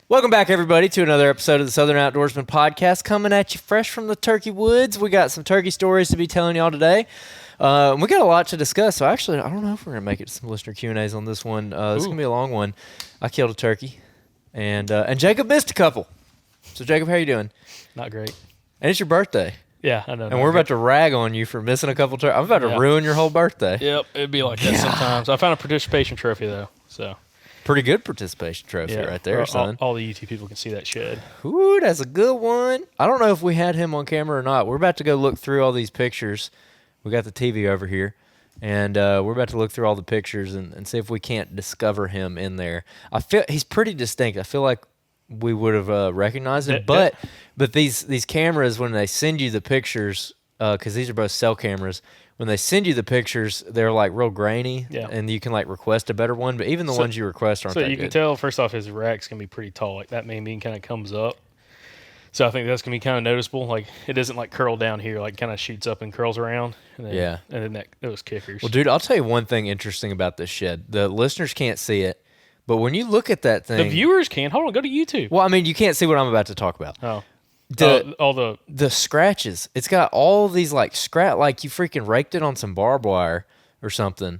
Welcome back, everybody, to another episode of the Southern Outdoorsman Podcast, coming at you fresh from the turkey woods. We got some turkey stories to be telling y'all today. We got a lot to discuss, so actually, I don't know if we're going to make it to some listener Q&As on this one. This is going to be a long one. I killed a turkey, and Jacob missed a couple. So, Jacob, how you doing? Not great. And it's your birthday. Yeah, I know. And we're about to rag on you for missing a couple turkeys. I'm about to ruin your whole birthday. Yep, it'd be like that sometimes. I found a participation trophy, though, so... Pretty good participation trophy right there, son. All the YouTube people can see that shed. Ooh, that's a good one. I don't know if we had him on camera or not. We're about to go look through all these pictures. We got the TV over here, and we're about to look through all the pictures and see if we can't discover him in there. I feel he's pretty distinct. I feel like we would have recognized him, but these cameras, when they send you the pictures, because these are both cell cameras, when they send you the pictures, they're like real grainy, and you can like request a better one. But even the ones you request aren't that good. So you can tell, first off, his rack's going to be pretty tall. Like that main beam kind of comes up. So I think that's going to be kind of noticeable. Like it doesn't like curl down here, like kind of shoots up and curls around. And then, And then those kickers. Well, dude, I'll tell you one thing interesting about this shed. The listeners can't see it, but when you look at that thing. The viewers can. Hold on, go to YouTube. Well, I mean, you can't see what I'm about to talk about. Oh. All the scratches. It's got all these like like you freaking raked it on some barbed wire or something.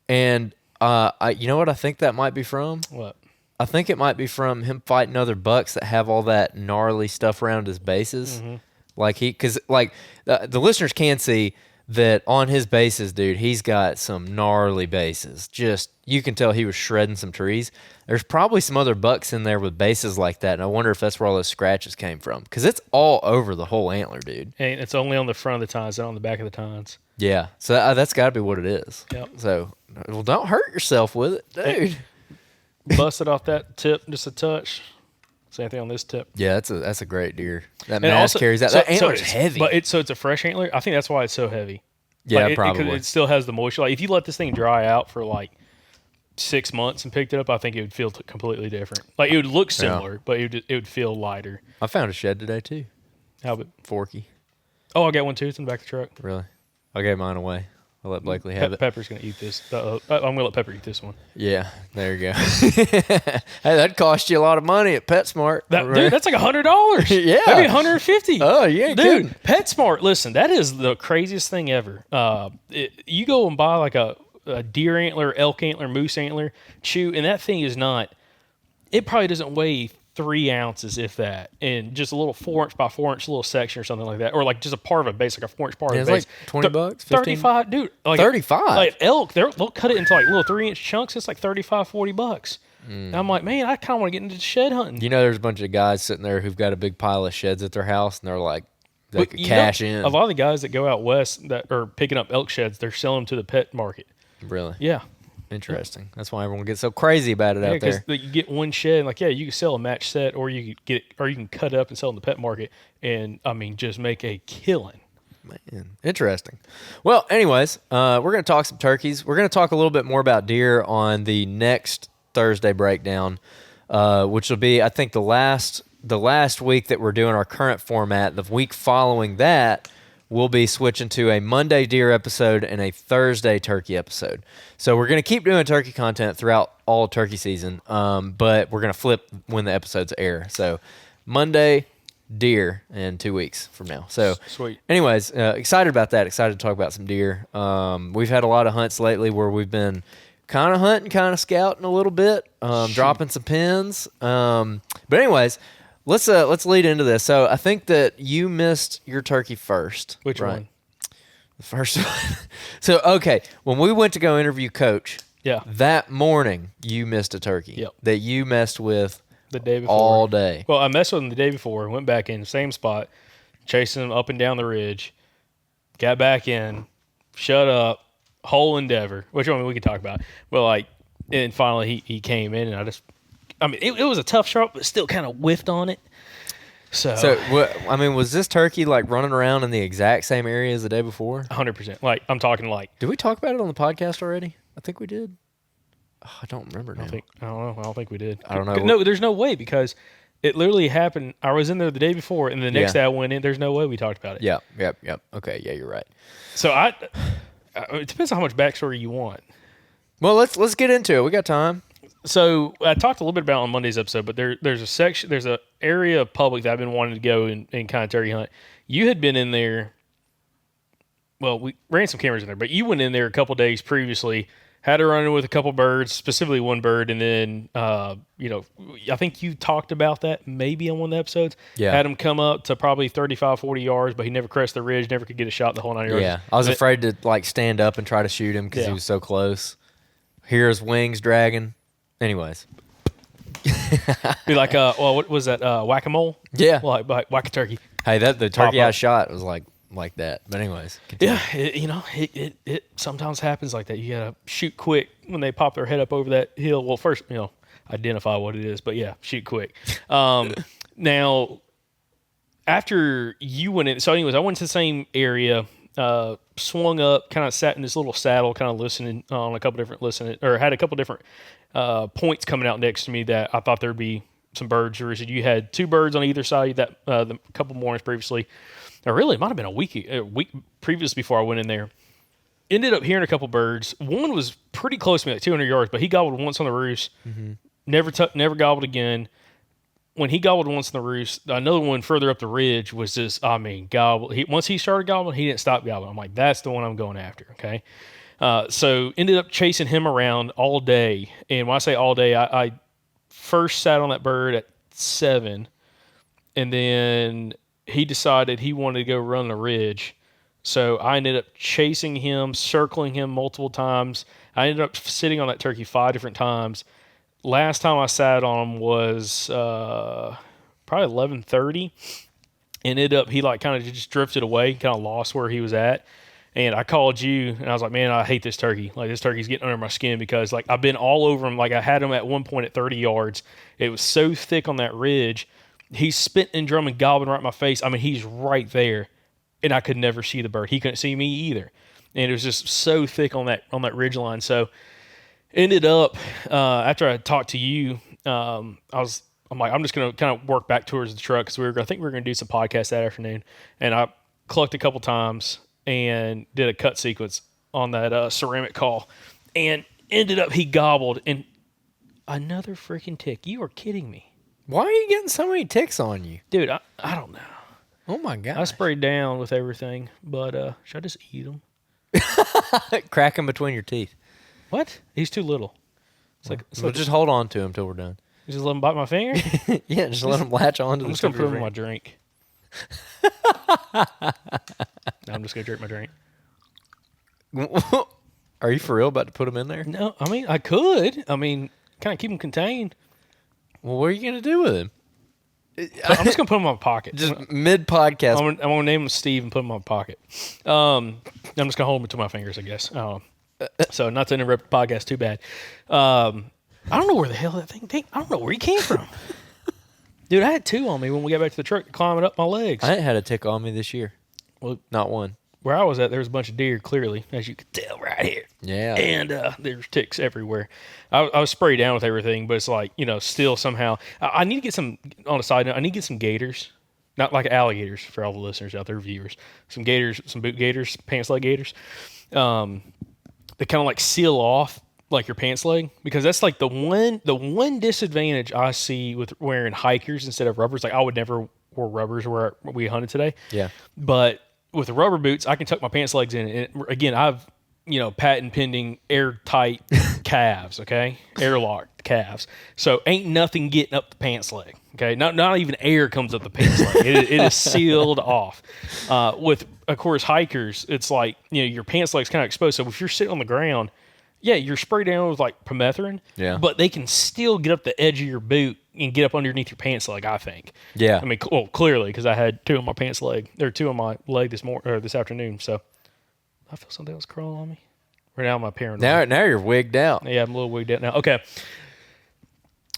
And you know what I think that might be from? What? I think it might be from him fighting other bucks that have all that gnarly stuff around his bases. Mm-hmm. Like because the listeners can see that on his bases, dude, he's got some gnarly bases. Just you can tell he was shredding some trees. There's probably some other bucks in there with bases like that, and I wonder if that's where all those scratches came from. Because it's all over the whole antler, dude. And it's only on the front of the tines, not on the back of the tines. Yeah, so that's got to be what it is. Yep. So, well, don't hurt yourself with it, dude. Hey, bust it off that tip just a touch. Same thing on this tip. Yeah, that's a great deer. That mass carries that. That antler's heavy. But it's a fresh antler. I think that's why it's so heavy. Yeah, probably. Because it still has the moisture. Like if you let this thing dry out for like 6 months and picked it up, I think it would feel completely different. Like it would look similar, but it would feel lighter. I found a shed today too. How about Forky? Oh, I got one too. It's in the back of the truck. Really? I gave mine away. I'll let Blakely have it. Pepper's gonna eat this. I'm gonna let Pepper eat this one. Yeah, there you go. Hey, that'd cost you a lot of money at PetSmart. Dude, that's like $100. Yeah, maybe $150. Oh, you ain't kidding. Dude, PetSmart. Listen, that is the craziest thing ever. You go and buy like a deer antler, elk antler, moose antler, chew, and that thing is not. It probably doesn't weigh 3 ounces, if that, and just a little 4-inch by 4-inch little section or something like that, or like just a part of a base, like a 4-inch part of a base. It's like $20, 15? 35, dude. Like 35. Like elk, they'll cut it into like little 3-inch chunks. It's like $35-$40. And I'm like, man, I kind of want to get into shed hunting. You know, there's a bunch of guys sitting there who've got a big pile of sheds at their house, and they're like, they could cash in. A lot of the guys that go out west that are picking up elk sheds, they're selling them to the pet market. Really? Yeah. Interesting. That's why everyone gets so crazy about it out there. Because you get one shed, and like, you can sell a match set, or you can cut it up and sell it in the pet market, and I mean, just make a killing. Man, interesting. Well, anyways, we're going to talk some turkeys. We're going to talk a little bit more about deer on the next Thursday breakdown, which will be, I think, the last week that we're doing our current format. The week following that, we'll be switching to a Monday deer episode and a Thursday turkey episode. So we're going to keep doing turkey content throughout all of turkey season, but we're going to flip when the episodes air. So Monday, deer in 2 weeks from now. So sweet. Anyways, excited about that. Excited to talk about some deer. We've had a lot of hunts lately where we've been kind of hunting, kind of scouting a little bit, dropping some pins. But anyways, let's lead into this. So I think that you missed your turkey first. Which one? The first one. So, okay, when we went to go interview Coach, that morning you missed a turkey that you messed with the day before all day. Well, I messed with him the day before, went back in the same spot, chasing him up and down the ridge, got back in, shut up, whole endeavor, which one we could talk about. Well, and finally he came in, and it was a tough shot, but still kind of whiffed on it. So was this turkey like running around in the exact same area as the day before? 100%. Like, I'm talking like. Did we talk about it on the podcast already? I think we did. Oh, I don't remember now. I don't know. I don't think we did. I don't know. No, there's no way, because it literally happened. I was in there the day before, and the next day I went in. There's no way we talked about it. Yep. Okay, yeah, you're right. So it depends on how much backstory you want. Well, let's get into it. We got time. So I talked a little bit about it on Monday's episode, but there's a area of public that I've been wanting to go and kind of turkey hunt. You had been in there. Well, we ran some cameras in there, but you went in there a couple days previously, had a run with a couple birds, specifically one bird, and then, I think you talked about that maybe on one of the episodes. Yeah. Had him come up to probably 35, 40 yards, but he never crested the ridge, never could get a shot the whole 9 yards. Yeah, I was afraid to like stand up and try to shoot him because he was so close. Hear his wings dragging. Anyways. Be like, what was that, whack-a-mole? Yeah. Like whack-a-turkey. Hey, the turkey I shot was like that. But anyways. Continue. Yeah, it sometimes happens like that. You got to shoot quick when they pop their head up over that hill. Well, first, identify what it is. But, yeah, shoot quick. Now, after you went in, so anyways, I went to the same area, swung up, kind of sat in this little saddle, kind of listening on had a couple different points coming out next to me that I thought there'd be some birds. You had two birds on either side that the couple mornings previously. Or really, it might have been a week previous before I went in there. Ended up hearing a couple birds. One was pretty close to me, like 200 yards, but he gobbled once on the roost. Mm-hmm. Never gobbled again. When he gobbled once on the roost, another one further up the ridge was just, gobble. Once he started gobbling, he didn't stop gobbling. I'm like, that's the one I'm going after, okay? So ended up chasing him around all day. And when I say all day, I first sat on that bird at 7, and then he decided he wanted to go run the ridge. So I ended up chasing him, circling him multiple times. I ended up sitting on that turkey 5 different times. Last time I sat on him was probably 11:30. Ended up, he kind of just drifted away, kind of lost where he was at. And I called you, and I was like, man, I hate this turkey. Like, this turkey's getting under my skin because, I've been all over him. Like, I had him at one point at 30 yards. It was so thick on that ridge. He's spitting and drumming, gobbling right in my face. I mean, he's right there, and I could never see the bird. He couldn't see me either, and it was just so thick on that ridge line. So, ended up after I talked to you, I'm like, I'm just gonna kind of work back towards the truck because I think we were gonna do some podcasts that afternoon, and I clucked a couple times and did a cut sequence on that ceramic call, and ended up he gobbled and another freaking tick. You are kidding me. Why are you getting so many ticks on you? Dude, I don't know. Oh, my God. I sprayed down with everything, but should I just eat them? Crack him between your teeth. What? He's too little. Just hold on to him till we're done. You just let him bite my finger? Yeah, just let him latch on to I'm the just going to put him in my drink. No, I'm just going to drink my drink. Are you for real about to put him in there? No, I mean, I could. Kind of keep him contained. Well, what are you going to do with him? I'm just going to put him in my pocket. Just mid-podcast. I'm going to name him Steve and put him in my pocket. I'm just going to hold him between my fingers, I guess. So not to interrupt the podcast too bad. I don't know where the hell that thing I don't know where he came from. Dude, I had 2 on me when we got back to the truck climbing up my legs. I ain't had a tick on me this year. Well, not one. Where I was at, there was a bunch of deer, clearly, as you could tell right here. Yeah. And there's ticks everywhere. I was sprayed down with everything, but it's still somehow. I need to get some, on a side note, I need to get some gators. Not like alligators for all the listeners out there, viewers. Some gators, some boot gators, pants leg gators. They kind of seal off your pants leg, because that's the one disadvantage I see with wearing hikers instead of rubbers. I would never wear rubbers where we hunted today. Yeah. But with the rubber boots, I can tuck my pants legs in. And again, I've patent pending airtight calves. Okay, airlocked calves. So ain't nothing getting up the pants leg. Okay, not even air comes up the pants leg. It is sealed off. With of course hikers, it's your pants leg's kind of exposed. So if you're sitting on the ground, yeah, you're sprayed down with permethrin. Yeah. But they can still get up the edge of your boot and get up underneath your pants leg, I think. Yeah. I mean, clearly, because I had 2 on my pants leg. There were 2 on my leg this afternoon. So I feel something else crawling on me. Right now, I'm paranoid. Now you're wigged out. Yeah, I'm a little wigged out now. Okay.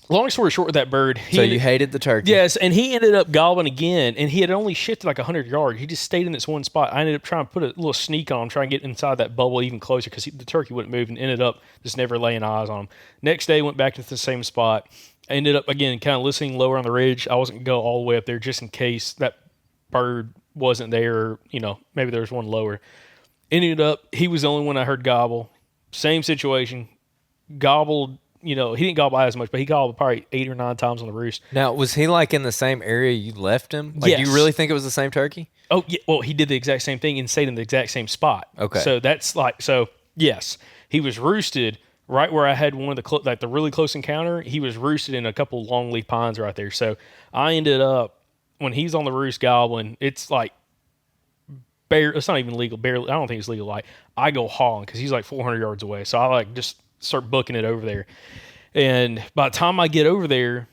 Long story short with that bird. You hated the turkey. Yes, and he ended up gobbling again, and he had only shifted 100 yards. He just stayed in this one spot. I ended up trying to put a little sneak on him, trying to get inside that bubble even closer, because the turkey wouldn't move, and ended up just never laying eyes on him. Next day, went back to the same spot. I ended up, again, kind of listening lower on the ridge. I wasn't going to go all the way up there just in case that bird wasn't there, or, maybe there was one lower. Ended up, he was the only one I heard gobble. Same situation. Gobbled he didn't gobble by as much, but he gobbled probably 8 or 9 times on the roost. Now, was he like in the same area you left him? Like, Yes. do you really think it was the same turkey? Oh, yeah. Well, he did the exact same thing and stayed in the exact same spot. Okay. So that's yes, he was roosted right where I had one of the the really close encounter. He was roosted in a couple longleaf pines right there. So I ended up, when he's on the roost gobbling, it's like it's not even legal. Barely, I don't think it's legal. Like, I go hauling because he's like 400 yards away. So I like just start booking it over there. And by the time I get over there,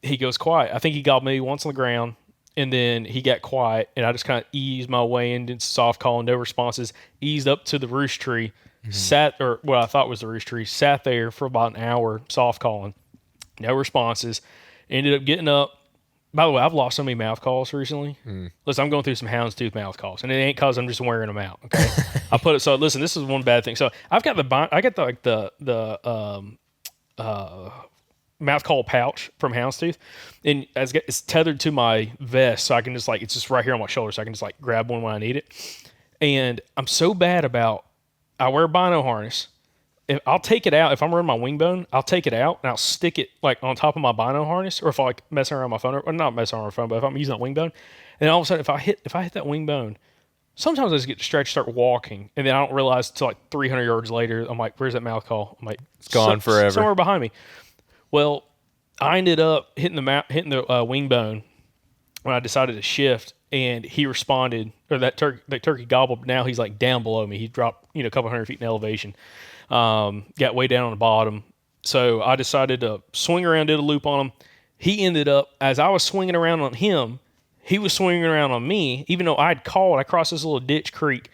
he goes quiet. I think he gobbled maybe once on the ground, and then he got quiet, and I just kind of eased my way in, did soft calling, no responses, eased up to the roost tree, sat, or what I thought was the roost tree, sat there for about an hour, soft calling, no responses, ended up getting up. By the way, I've lost so many mouth calls recently. Listen, I'm going through some houndstooth mouth calls, and it ain't because I'm just wearing them out. Okay, I put it so. Listen, this is one bad thing. So I've got the mouth call pouch from houndstooth, and it's tethered to my vest, so I can just it's just right here on my shoulder, so I can just grab one when I need it. And I'm so bad about, I wear a bino harness. If I'll take it out, if I'm running my wing bone, I'll take it out and I'll stick it on top of my bino harness, or if I messing around my phone, or not messing around my phone, but if I'm using that wing bone, and all of a sudden if I hit that wing bone, sometimes I just get stretched, start walking, and then I don't realize until 300 yards later, I'm like, where's that mouth call? I'm like, it's gone forever, somewhere behind me. Well, I ended up hitting the wing bone when I decided to shift, and he responded, or that turkey gobbled. Now he's down below me. He dropped a couple hundred feet in elevation. Got way down on the bottom. So I decided to swing around, did a loop on him. He ended up, as I was swinging around on him, he was swinging around on me, even though I crossed this little ditch creek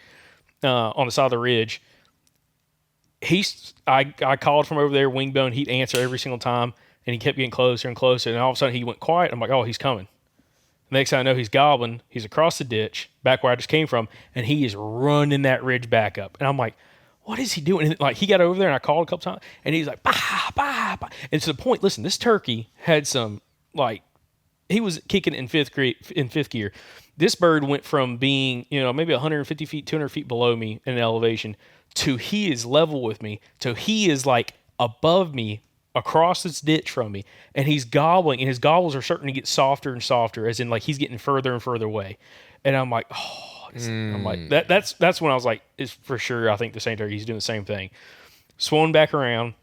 on the side of the ridge. I called from over there, wing bone. He'd answer every single time, and he kept getting closer and closer. And all of a sudden, he went quiet. I'm like, oh, he's coming. Next thing I know, he's gobbling. He's across the ditch, back where I just came from, and he is running that ridge back up. And I'm like, what is he doing? And he got over there, and I called a couple times, and he's like, bah, bah, bah. And to the point, listen, this turkey had some, he was kicking it in fifth gear. This bird went from being, maybe 150 feet, 200 feet below me in elevation, to he is level with me, to he is above me, across this ditch from me, and he's gobbling, and his gobbles are starting to get softer and softer, as in he's getting further and further away. And I'm like, oh. I'm like, that's when I was like, it's for sure, I think the same turkey, he's doing the same thing. Swung back around,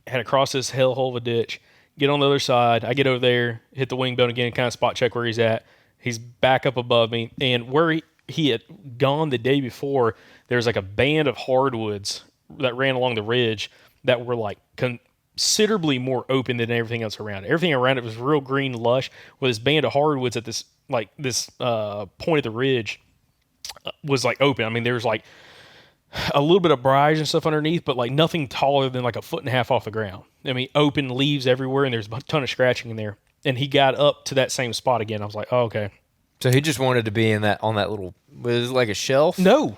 had to cross this hellhole of a ditch, get on the other side. I get over there, hit the wing bone again, kind of spot check where he's at. He's back up above me, and where he had gone the day before, there was a band of hardwoods that ran along the ridge that were considerably more open than everything else around it. Everything around it was real green, lush, with this band of hardwoods at this point of the ridge was open. I mean, there was a little bit of barrage and stuff underneath, but nothing taller than a foot and a half off the ground. I mean, open leaves everywhere, and there's a ton of scratching in there. And he got up to that same spot again. I was like, oh, okay. So he just wanted to be on that little, was it a shelf? No,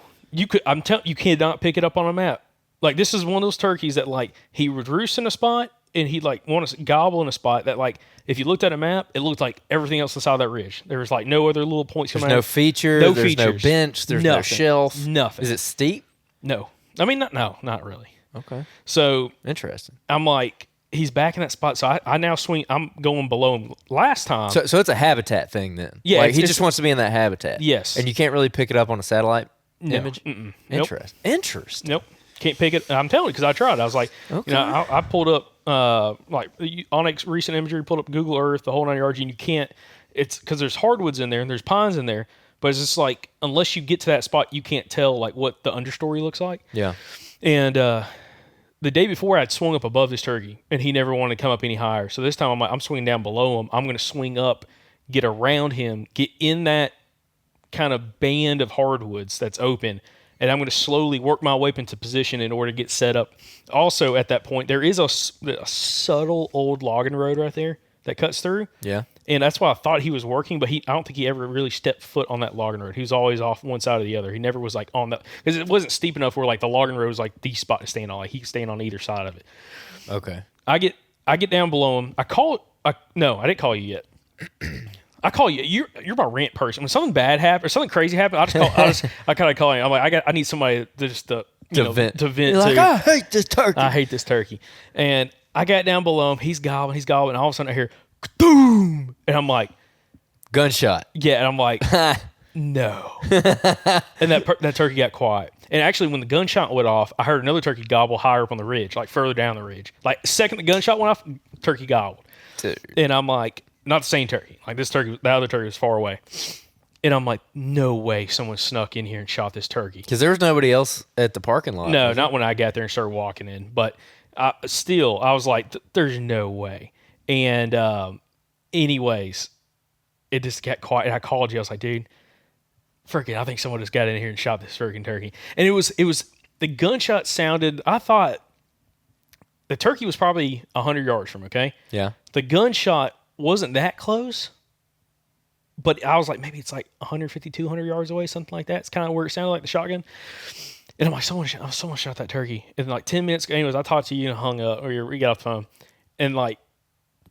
I'm telling you, cannot pick it up on a map. This is one of those turkeys that he would roost in a spot, and he'd want to gobble in a spot that if you looked at a map, it looked like everything else inside that ridge. There was no other little points coming out. There's no feature. No there's features. no bench. There's no shelf. Nothing. Is it steep? No. I mean, not really. Okay. So interesting. I'm like, he's back in that spot. So I now swing. I'm going below him. Last time. So it's a habitat thing then. Yeah. He just wants to be in that habitat. Yes. And you can't really pick it up on a satellite image? Mm-mm. Interesting. Nope. Interesting. Nope. Can't pick it. I'm telling you, because I tried. I was like, okay. I pulled up Onyx recent imagery, pulled up Google Earth, the whole 9 yards, and you can't. It's because there's hardwoods in there and there's pines in there, but it's just unless you get to that spot, you can't tell what the understory looks like. Yeah. And the day before, I'd swung up above this turkey, and he never wanted to come up any higher. So this time, I'm swinging down below him. I'm going to swing up, get around him, get in that kind of band of hardwoods that's open, and I'm going to slowly work my way up into position in order to get set up. Also, at that point, there is a subtle old logging road right there that cuts through. Yeah. And that's why I thought he was working, but I don't think he ever really stepped foot on that logging road. He was always off one side or the other. He never was on that, because it wasn't steep enough where the logging road was the spot to stand on. He could stand on either side of it. Okay. I get down below him. No, I didn't call you yet. I call you. You're my rant person. When something bad happens or something crazy happens, I kind of call you. I'm like, I need somebody to just to vent. You're like, I hate this turkey. I hate this turkey. And I got down below him. He's gobbling. And all of a sudden I hear, boom. And I'm like, gunshot. yeah. And I'm like, no. And that turkey got quiet. And actually, when the gunshot went off, I heard another turkey gobble higher up on the ridge, like further down the ridge. Like, second the gunshot went off, turkey gobbled. Dude. And I'm like, not the same turkey. Like, the other turkey was far away. And I'm like, no way someone snuck in here and shot this turkey. Because there was nobody else at the parking lot. No, not when I got there and started walking in. But still, I was like, there's no way. And anyways, it just got quiet. And I called you. I was like, dude, freaking, I think someone just got in here and shot this freaking turkey. And it was the gunshot sounded, I thought the turkey was probably 100 yards from, okay? Yeah. The gunshot wasn't that close, but I was like, maybe it's like 150, 200 yards away, something like that. It's kind of where it sounded like the shotgun. And I'm like, someone shot that turkey. And like 10 minutes, anyways, I talked to you and hung up, or you got off the phone. And like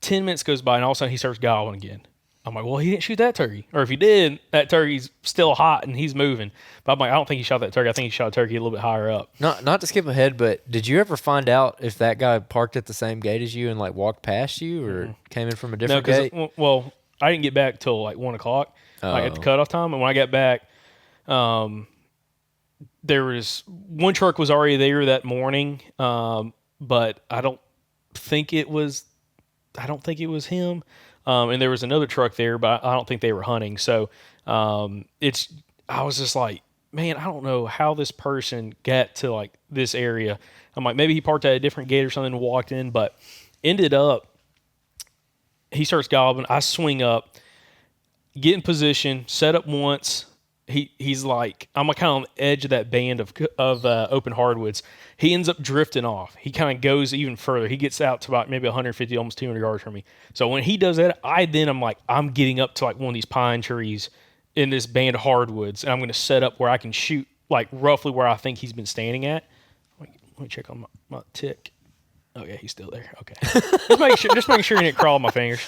10 minutes goes by and all of a sudden he starts gobbling again. I'm like, well, he didn't shoot that turkey. Or if he did, that turkey's still hot and he's moving. But I'm like, I don't think he shot that turkey. I think he shot a turkey a little bit higher up. Not to skip ahead, but did you ever find out if that guy parked at the same gate as you and like walked past you or came in from a different gate? Well, I didn't get back till like 1 o'clock, like at the cutoff time. And when I got back, there was one truck was already there that morning, but I don't think it was him. And there was another truck there, but I don't think they were hunting. So I was just like, man, I don't know how this person got to like this area. I'm like, maybe he parked at a different gate or something and walked in, but ended up, he starts gobbling. I swing up, get in position, set up once. He's like, I'm kind of on the edge of that band of open hardwoods. He ends up drifting off. He kind of goes even further. He gets out to about maybe 150, almost 200 yards from me. So when he does that, I'm getting up to like one of these pine trees in this band of hardwoods, and I'm going to set up where I can shoot like roughly where I think he's been standing at. Let me check on my tick. Oh yeah, he's still there. Okay, just making sure he didn't crawl on my fingers.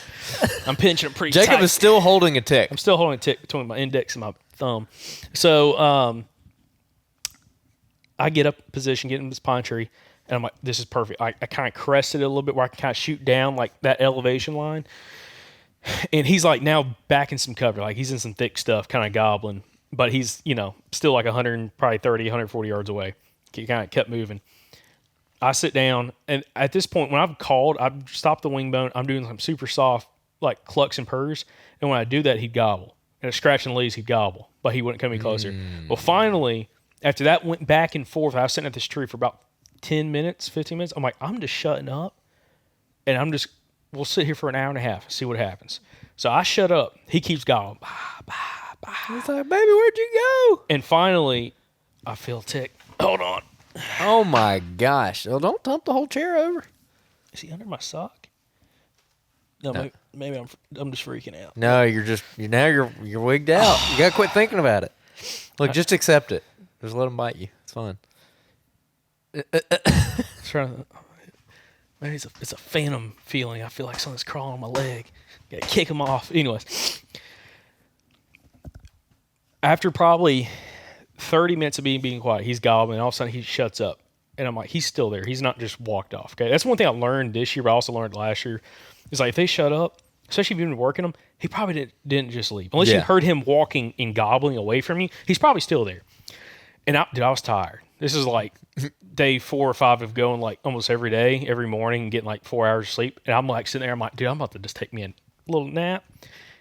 I'm pinching him pretty tight. Jacob is still holding a tick. I'm still holding a tick between my index and my thumb. So I get up in position, get in this pine tree, and I'm like, this is perfect. I kind of crested it a little bit where I can kind of shoot down like that elevation line. And he's like now back in some cover. Like he's in some thick stuff, kind of gobbling. But he's, still like 140 yards away. He kind of kept moving. I sit down, and at this point, when I've called, I've stopped the wing bone. I'm doing some super soft, like clucks and purrs. And when I do that, he'd gobble. And scratching the leaves, he'd gobble. But he wouldn't come any closer. Well, finally, after that went back and forth, I was sitting at this tree for about 10 minutes, 15 minutes. I'm like, I'm just shutting up. And we'll sit here for an hour and a half and see what happens. So I shut up. He keeps gobbling. Bah, bah, bah. He's like, baby, where'd you go? And finally, I feel a tick. Hold on. Oh my gosh! Well, don't dump the whole chair over. Is he under my sock? No. Maybe I'm just freaking out. No, you're wigged out. You gotta quit thinking about it. Look, just accept it. Just let him bite you. It's fine. Maybe it's a phantom feeling. I feel like something's crawling on my leg. Gotta kick him off. Anyways, after probably 30 minutes of being quiet, he's gobbling, and all of a sudden he shuts up. And I'm like, he's still there. He's not just walked off. Okay, that's one thing I learned this year, but I also learned last year. It's like if they shut up, especially if you've been working them, he probably didn't just leave. Unless you heard him walking and gobbling away from you, he's probably still there. And I was tired. This is like day 4 or 5 of going like almost every day, every morning, and getting like 4 hours of sleep. And I'm like sitting there, I'm like, dude, I'm about to just take me a little nap.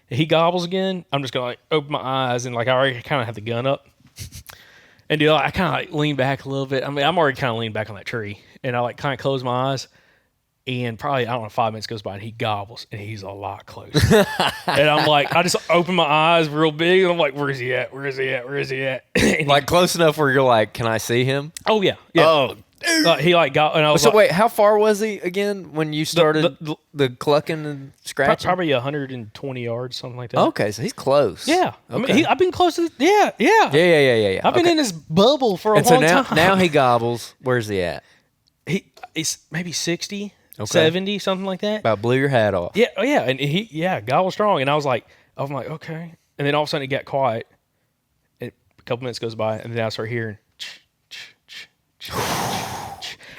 And he gobbles again. I'm just gonna like open my eyes and like I already kind of have the gun up. And dude, I kind of like lean back a little bit. I mean, I'm already kind of leaned back on that tree, and I like kind of close my eyes, and probably, I don't know, 5 minutes goes by, and he gobbles, and he's a lot closer. And I'm like, I just open my eyes real big, and I'm like, where is he at? Where is he at? Where is he at? Like close enough where you're like, can I see him? Oh yeah. Oh, he like got, and I was so like, wait, how far was he again when you started the clucking and scratching? Probably 120 yards, something like that. Okay, so he's close. Yeah. Okay. I mean, I've been close to, yeah. Yeah. I've been in this bubble for a long time. Now he gobbles. Where's he at? He's maybe 60, 70, something like that. About blew your hat off. Yeah, and gobble strong. And I'm like, okay. And then all of a sudden it got quiet. And a couple minutes goes by, and then I start hearing,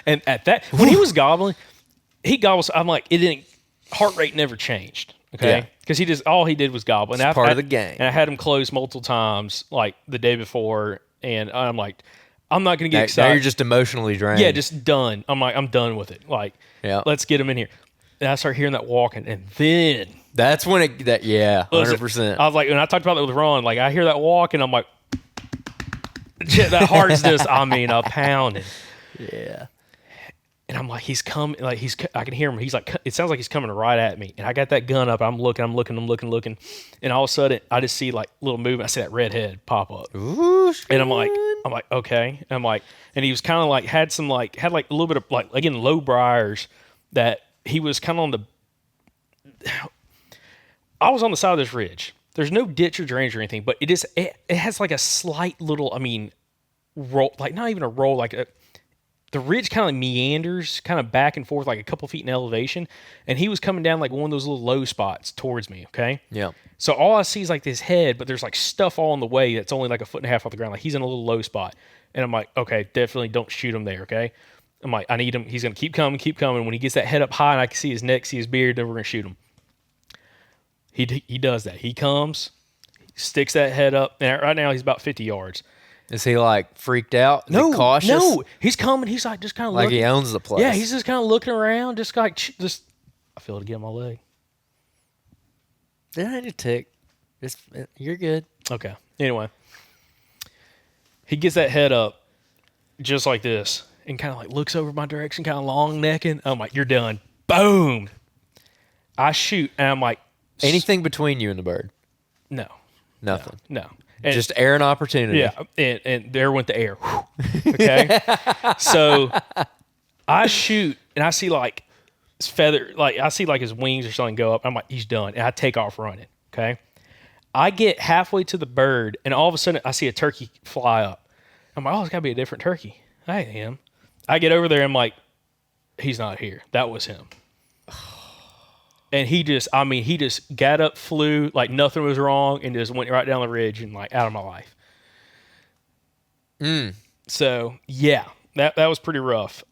and at that, when he was gobbling, he gobbles. I'm like, it didn't. Heart rate never changed. Okay, because all he did was gobble. And it's part of the game. And I had him close multiple times, like the day before, and I'm like, I'm not gonna get excited. Now you're just emotionally drained. Yeah, just done. I'm like, I'm done with it. Like, let's get him in here. And I start hearing that walking, and then that's when 100%. I was like, when I talked about that with Ron, like I hear that walk, and I'm like, that heart's just, a pounding. Yeah. And I'm like, he's coming. Like I can hear him. He's like, it sounds like he's coming right at me. And I got that gun up. I'm looking. And all of a sudden, I just see like little movement. I see that red head pop up. Ooh, and I'm like, okay. And I'm like, and he was kind of like had a little bit of like again low briars that he was kind of on the. I was on the side of this ridge. There's no ditch or drainage or anything, but it has like a slight little, roll, like not even a roll, like the ridge kind of meanders kind of back and forth like a couple feet in elevation, and he was coming down like one of those little low spots towards me, okay? Yeah. So all I see is like this head, but there's like stuff all in the way that's only like a foot and a half off the ground. Like he's in a little low spot. And I'm like, okay, definitely don't shoot him there, okay? I'm like, I need him. He's going to keep coming. When he gets that head up high and I can see his neck, see his beard, then we're going to shoot him. He does that. He comes, sticks that head up, and right now he's about 50 yards. Is he like freaked out? Is he cautious? No, he's coming. He's like just kind of like looking. He owns the place. Yeah, he's just kind of looking around, just like I feel it again on my leg. That ain't a tick. You're good. Okay. Anyway, he gets that head up just like this and kind of like looks over my direction, kind of long necking. I'm like, you're done. Boom. I shoot, and I'm like, anything between you and the bird? No. Nothing. No. And just air and opportunity. Yeah, and there went the air. Okay, so I shoot and I see like his feather, like I see like his wings or something go up. I'm like, he's done, and I take off running. Okay, I get halfway to the bird, and all of a sudden I see a turkey fly up. I'm like, oh, it's got to be a different turkey. I ain't him. I get over there. I'm like, he's not here. That was him. And he just got up, flew like nothing was wrong, and just went right down the ridge and like out of my life. So yeah, that was pretty rough.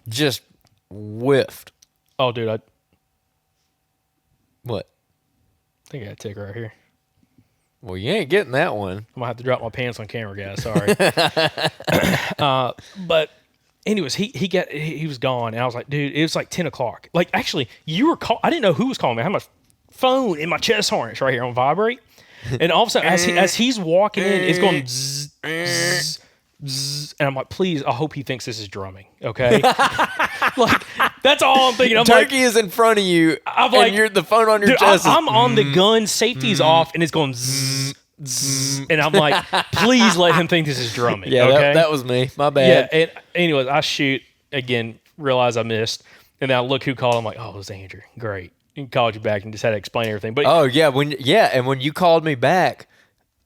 Just whiffed. Oh, dude, What? I think I got a tick right here. Well, you ain't getting that one. I'm gonna have to drop my pants on camera, guys. Sorry. But anyways, he was gone, and I was like, dude, it was like 10 o'clock. Like, actually, you were I didn't know who was calling me. I had my phone in my chest harness right here on vibrate, and all of a sudden, as he's walking in, it's going zzz, zzz, zzz, and I'm like, please, I hope he thinks this is drumming, okay? Like, that's all I'm thinking. Turkey is in front of you, and you're the phone on your chest. I'm on the gun, safety's off, and it's going zzz, zzz, and I'm like, please let him think this is drumming. Yeah, okay? that was me. My bad. Yeah, and anyways, I shoot again, realize I missed, and then I look who called. I'm like, oh, it was Andrew. Great. He called you back and just had to explain everything. But and when you called me back,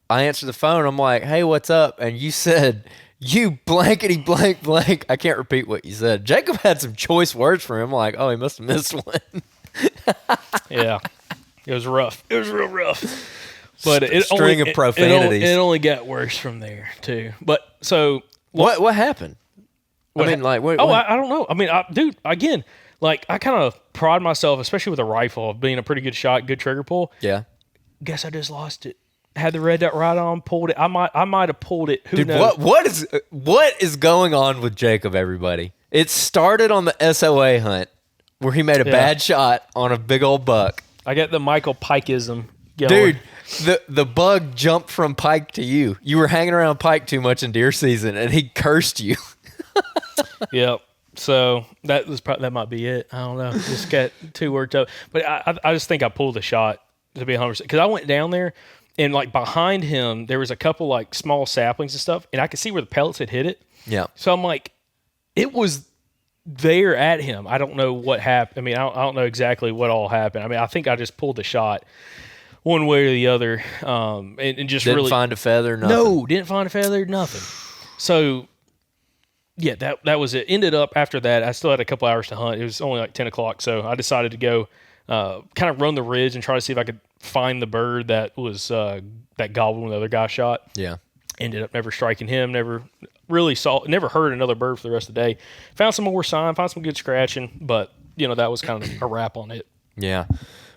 I answered the phone. I'm like, hey, what's up? And you said, you blankety blank blank. I can't repeat what you said. Jacob had some choice words for him. I'm like, oh, he must have missed one. Yeah, it was rough. It was real rough. But String of profanities. It only got worse from there too. But so what happened? I don't know. I mean, dude, again, like I kind of pride myself, especially with a rifle, of being a pretty good shot, good trigger pull. Yeah. Guess I just lost it. Had the red dot right on, pulled it. I might have pulled it. Who knows? What is going on with Jacob, everybody? It started on the SOA hunt where he made a bad shot on a big old buck. I got the Michael Pikeism going. Dude, the bug jumped from pike to you. You were hanging around pike too much in deer season, and he cursed you. Yep. So that might be it. I don't know. Just got too worked up. But I just think I pulled the shot to be 100%. Because I went down there, and like behind him, there was a couple like small saplings and stuff, and I could see where the pellets had hit it. Yeah. So I'm like, it was there at him. I don't know what happened. I mean, I don't know exactly what all happened. I mean, I think I just pulled the shot one way or the other, and just didn't find a feather. Nothing. No, didn't find a feather. Nothing. So. Yeah, that was it. Ended up after that, I still had a couple hours to hunt. It was only like 10 o'clock, so I decided to go kind of run the ridge and try to see if I could find the bird that was that gobbled when the other guy shot. Yeah. Ended up never striking him, never heard another bird for the rest of the day. Found some more sign, found some good scratching, but that was kind of a wrap on it. Yeah.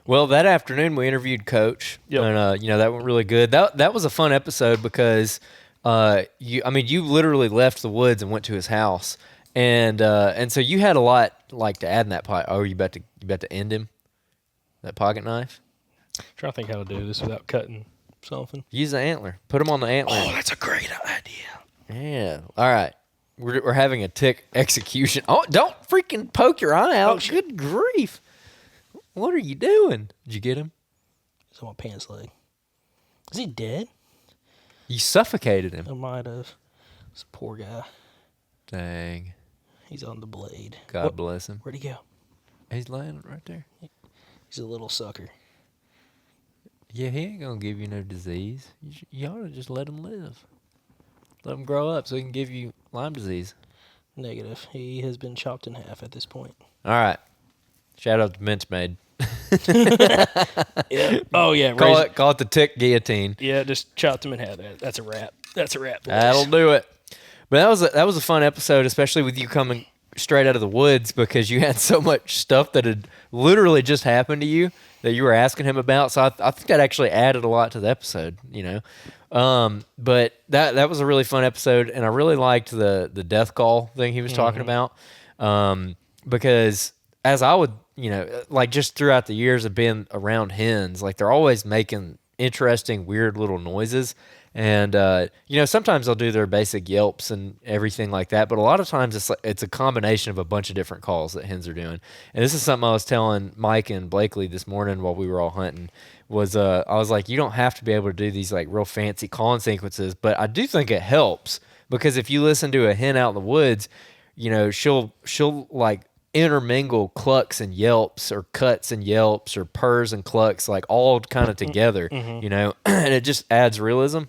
Well, that afternoon we interviewed Coach, Yep. and that went really good. That was a fun episode because you literally left the woods and went to his house, and so you had a lot to add in that pot. Oh, you about to end him? That pocket knife? Trying to think how to do this without cutting something. Use the antler. Put him on the antler. Oh, that's a great idea. Yeah. All right. We're having a tick execution. Oh, don't freaking poke your eye out. Oh, Good grief. What are you doing? Did you get him? He's on my pants leg. Is he dead? You suffocated him. I might have. This poor guy. Dang. He's on the blade. God bless him. Where'd he go? He's laying right there. He's a little sucker. Yeah, he ain't going to give you no disease. You ought to just let him live. Let him grow up so he can give you Lyme disease. Negative. He has been chopped in half at this point. All right. Shout out to Mince Maid. Yeah. Oh, yeah. Call it the tick guillotine. Yeah, just chopped him in half. That's a wrap. That's a wrap, boys. That'll do it. But that was a fun episode, especially with you coming straight out of the woods because you had so much stuff that had literally just happened to you that you were asking him about. So I think that actually added a lot to the episode, But that was a really fun episode, and I really liked the death call thing he was talking about because as I would, just throughout the years of being around hens, they're always making interesting, weird little noises. And, sometimes they'll do their basic yelps and everything like that. But a lot of times it's a combination of a bunch of different calls that hens are doing. And this is something I was telling Mike and Blakely this morning while we were all hunting was I was like, you don't have to be able to do these real fancy calling sequences. But I do think it helps because if you listen to a hen out in the woods, she'll intermingle clucks and yelps or cuts and yelps or purrs and clucks all kind of together, and it just adds realism.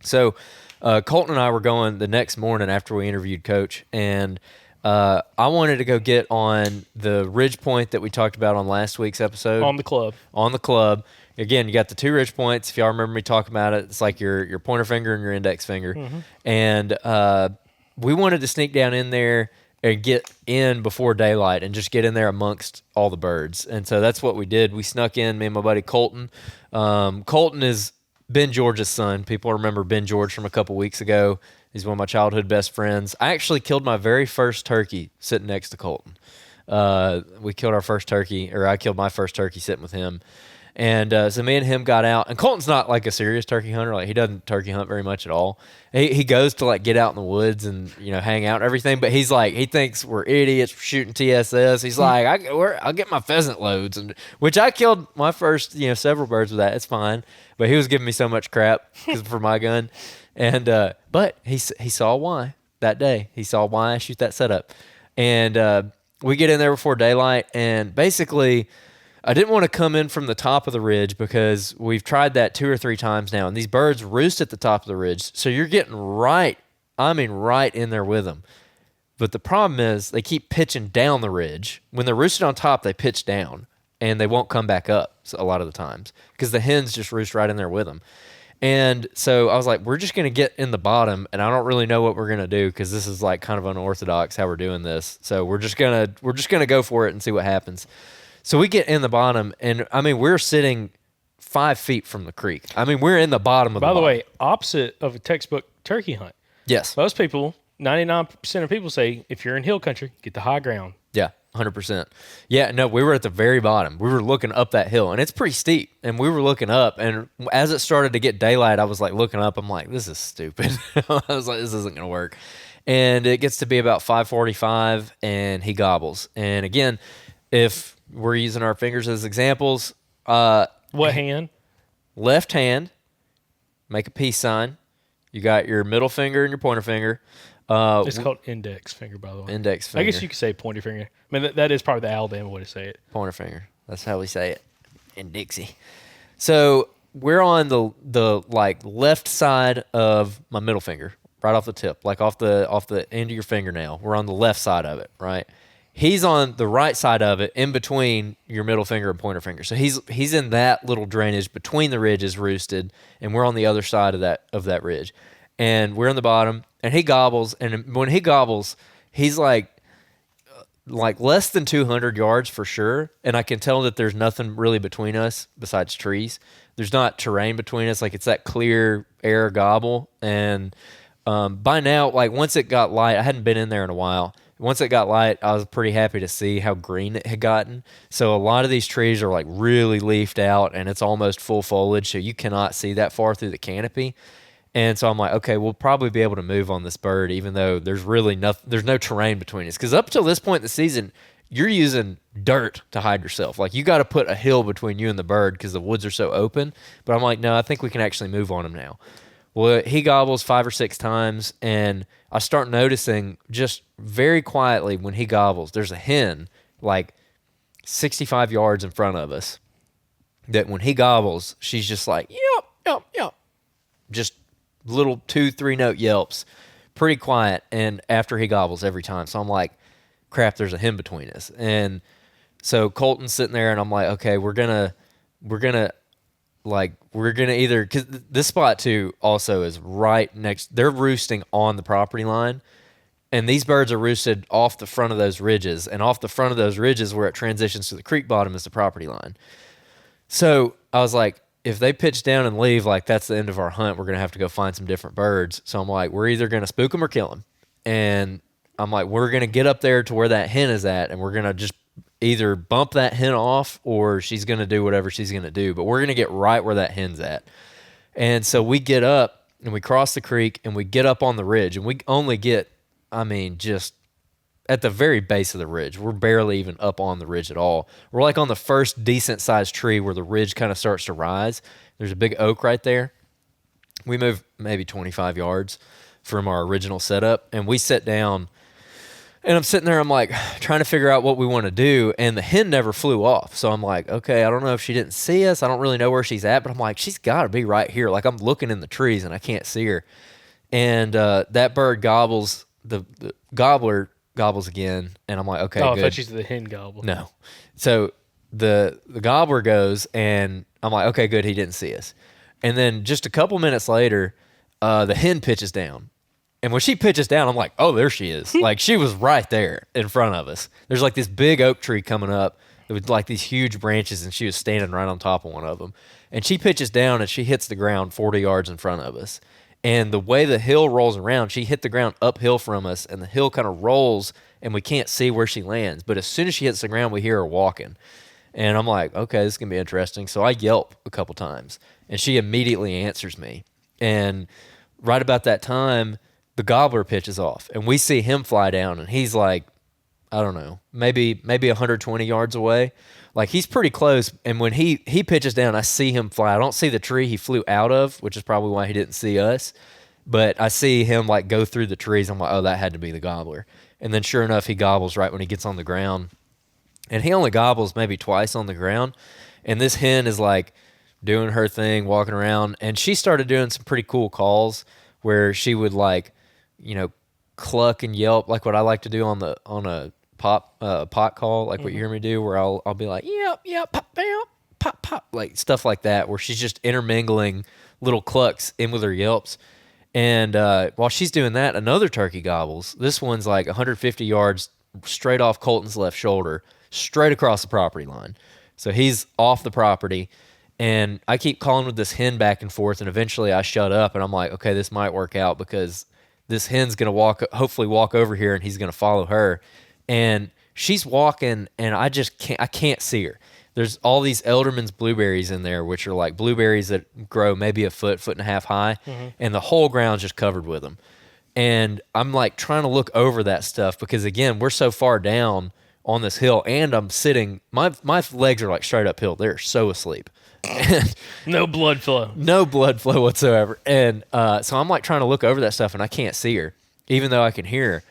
So Colton and I were going the next morning after we interviewed Coach, and I wanted to go get on the ridge point that we talked about on last week's episode. On the club. Again, you got the 2 ridge points. If y'all remember me talking about it, it's like your pointer finger and your index finger. And we wanted to sneak down in there and get in before daylight and just get in there amongst all the birds. And so that's what we did. We snuck in, me and my buddy Colton. Colton is Ben George's son. People remember Ben George from a couple weeks ago. He's one of my childhood best friends. I actually killed my very first turkey sitting next to Colton. We killed our first turkey, or I killed my first turkey sitting with him. And so me and him got out. And Colton's not a serious turkey hunter. He doesn't turkey hunt very much at all. He goes to get out in the woods and hang out and everything. But he's he thinks we're idiots for shooting TSS. He's I'll get my pheasant loads, and which I killed my first several birds with that. It's fine. But he was giving me so much crap for my gun. And but he saw why that day. He saw why I shoot that setup. And we get in there before daylight, and basically I didn't want to come in from the top of the ridge because we've tried that 2 or 3 times now, and these birds roost at the top of the ridge. So you're getting right in there with them. But the problem is they keep pitching down the ridge. When they're roosted on top, they pitch down, and they won't come back up a lot of the times because the hens just roost right in there with them. And so I was like, we're just going to get in the bottom, and I don't really know what we're going to do because this is kind of unorthodox how we're doing this. So we're just going to go for it and see what happens. So we get in the bottom, and we're sitting 5 feet from the creek. We're in the bottom of the bottom. By the way, opposite of a textbook turkey hunt. Yes. Most people, 99% of people say, if you're in hill country, get the high ground. Yeah, 100%. Yeah, no, we were at the very bottom. We were looking up that hill, and it's pretty steep. And we were looking up, and as it started to get daylight, I was looking up. I'm like, this is stupid. I was like, this isn't going to work. And it gets to be about 5:45, and he gobbles. And again, if we're using our fingers as examples. What hand? Left hand. Make a peace sign. You got your middle finger and your pointer finger. It's called index finger, by the way. Index finger. I guess you could say pointer finger. That is probably the Alabama way to say it. Pointer finger. That's how we say it in Dixie. So we're on the left side of my middle finger, right off the tip, off the end of your fingernail. We're on the left side of it, right? He's on the right side of it, in between your middle finger and pointer finger. So he's in that little drainage between the ridges, roosted, and we're on the other side of that ridge. And we're in the bottom, and he gobbles. And when he gobbles, he's like less than 200 yards for sure, and I can tell that there's nothing really between us besides trees. There's not terrain between us. Like it's that clear air gobble, and by now, like once it got light, I hadn't been in there in a while. Once it got light, I was pretty happy to see how green it had gotten. So a lot of these trees are like really leafed out, and it's almost full foliage, so you cannot see that far through the canopy. And so I'm like, okay, we'll probably be able to move on this bird, even though there's really nothing, there's no terrain between us. Because up till this point in the season, you're using dirt to hide yourself. Like you got to put a hill between you and the bird because the woods are so open. But I'm like, no, I think we can actually move on him now. Well, he gobbles 5 or 6 times, and I start noticing just very quietly when he gobbles, there's a hen like 65 yards in front of us. That when he gobbles, she's just like, yep, yep, yep, just little 2-3 note yelps, pretty quiet, and after he gobbles every time. So I'm like, crap, there's a hen between us. And so Colton's sitting there, and I'm like, okay, we're gonna either, because this spot too also is right next, they're roosting on the property line, and these birds are roosted off the front of those ridges, and off the front of those ridges where it transitions to the creek bottom is the property line. So I was like, if they pitch down and leave, like that's the end of our hunt. We're going to have to go find some different birds. So I'm like, we're either going to spook them or kill them. And I'm like, we're going to get up there to where that hen is at, and we're going to just either bump that hen off or she's going to do whatever she's going to do. But we're going to get right where that hen's at. And so we get up and we cross the creek and we get up on the ridge, and we only get, just at the very base of the ridge. We're barely even up on the ridge at all. We're like on the first decent sized tree where the ridge kind of starts to rise. There's a big oak right there. We move maybe 25 yards from our original setup, and we sit down, and I'm sitting there, I'm like trying to figure out what we want to do, and the hen never flew off. So I'm like, okay, I don't know if she didn't see us. I don't really know where she's at, but I'm like, she's got to be right here. Like I'm looking in the trees and I can't see her. And that bird gobbles, the gobbler gobbles again, and I'm like, okay, good. I good. thought you said the hen gobble. No. So the gobbler goes, and I'm like, okay, good, he didn't see us. And then just a couple minutes later, the hen pitches down. And when she pitches down, I'm like, oh, there she is. Like she was right there in front of us. There's like this big oak tree coming up with like these huge branches, and she was standing right on top of one of them. And she pitches down, and she hits the ground 40 yards in front of us. And the way the hill rolls around, she hit the ground uphill from us, and the hill kind of rolls, and we can't see where she lands. But as soon as she hits the ground, we hear her walking. And I'm like, okay, this is going to be interesting. So I yelp a couple times, and she immediately answers me. And right about that time, the gobbler pitches off, and we see him fly down, and he's like, I don't know, maybe 120 yards away. Like he's pretty close, and when he pitches down, I see him fly. I don't see the tree he flew out of, which is probably why he didn't see us. But I see him like go through the trees. I'm like, oh, that had to be the gobbler. And then sure enough, he gobbles right when he gets on the ground. And he only gobbles maybe twice on the ground. And this hen is like doing her thing, walking around. And she started doing some pretty cool calls where she would like, cluck and yelp like what I like to do on a pot call, like what you hear me do, where I'll be like, yep, pop, bam, pop, pop, like stuff like that, where she's just intermingling little clucks in with her yelps. And while she's doing that, another turkey gobbles. This one's like 150 yards straight off Colton's left shoulder, straight across the property line. So he's off the property, and I keep calling with this hen back and forth, and eventually I shut up, and I'm like, okay, this might work out because this hen's going to hopefully walk over here, and he's going to follow her. And she's walking, and I can't see her. There's all these Elderman's blueberries in there, which are like blueberries that grow maybe a foot and a half high, and the whole ground's just covered with them. And I'm like trying to look over that stuff because, again, we're so far down on this hill, and I'm sitting, my legs are like straight uphill. They're so asleep. And no blood flow. No blood flow whatsoever. And so I'm like trying to look over that stuff, and I can't see her, even though I can hear her.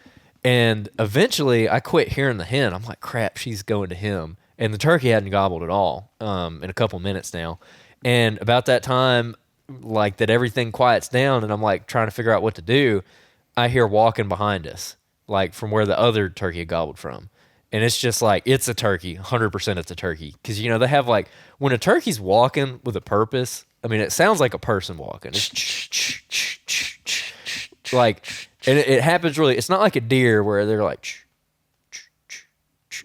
And eventually I quit hearing the hen. I'm like, crap, she's going to him. And the turkey hadn't gobbled at all in a couple minutes now. And about that time, like that everything quiets down, and I'm like trying to figure out what to do, I hear walking behind us, like from where the other turkey had gobbled from. And it's just like, it's a turkey, 100% it's a turkey. Because, they have like, when a turkey's walking with a purpose, it sounds like a person walking. It's like, and it happens really, it's not like a deer where they're like,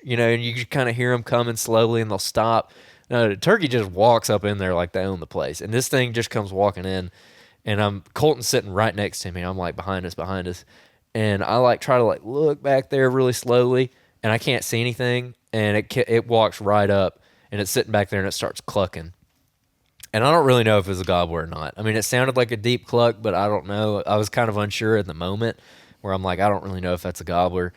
and you kind of hear them coming slowly and they'll stop. No, the turkey just walks up in there like they own the place. And this thing just comes walking in, and Colton's sitting right next to me. I'm like, behind us. And I like try to like look back there really slowly, and I can't see anything. And it walks right up, and it's sitting back there, and it starts clucking. And I don't really know if it was a gobbler or not. I mean, it sounded like a deep cluck, but I don't know. I was kind of unsure at the moment, where I'm like, I don't really know if that's a gobbler.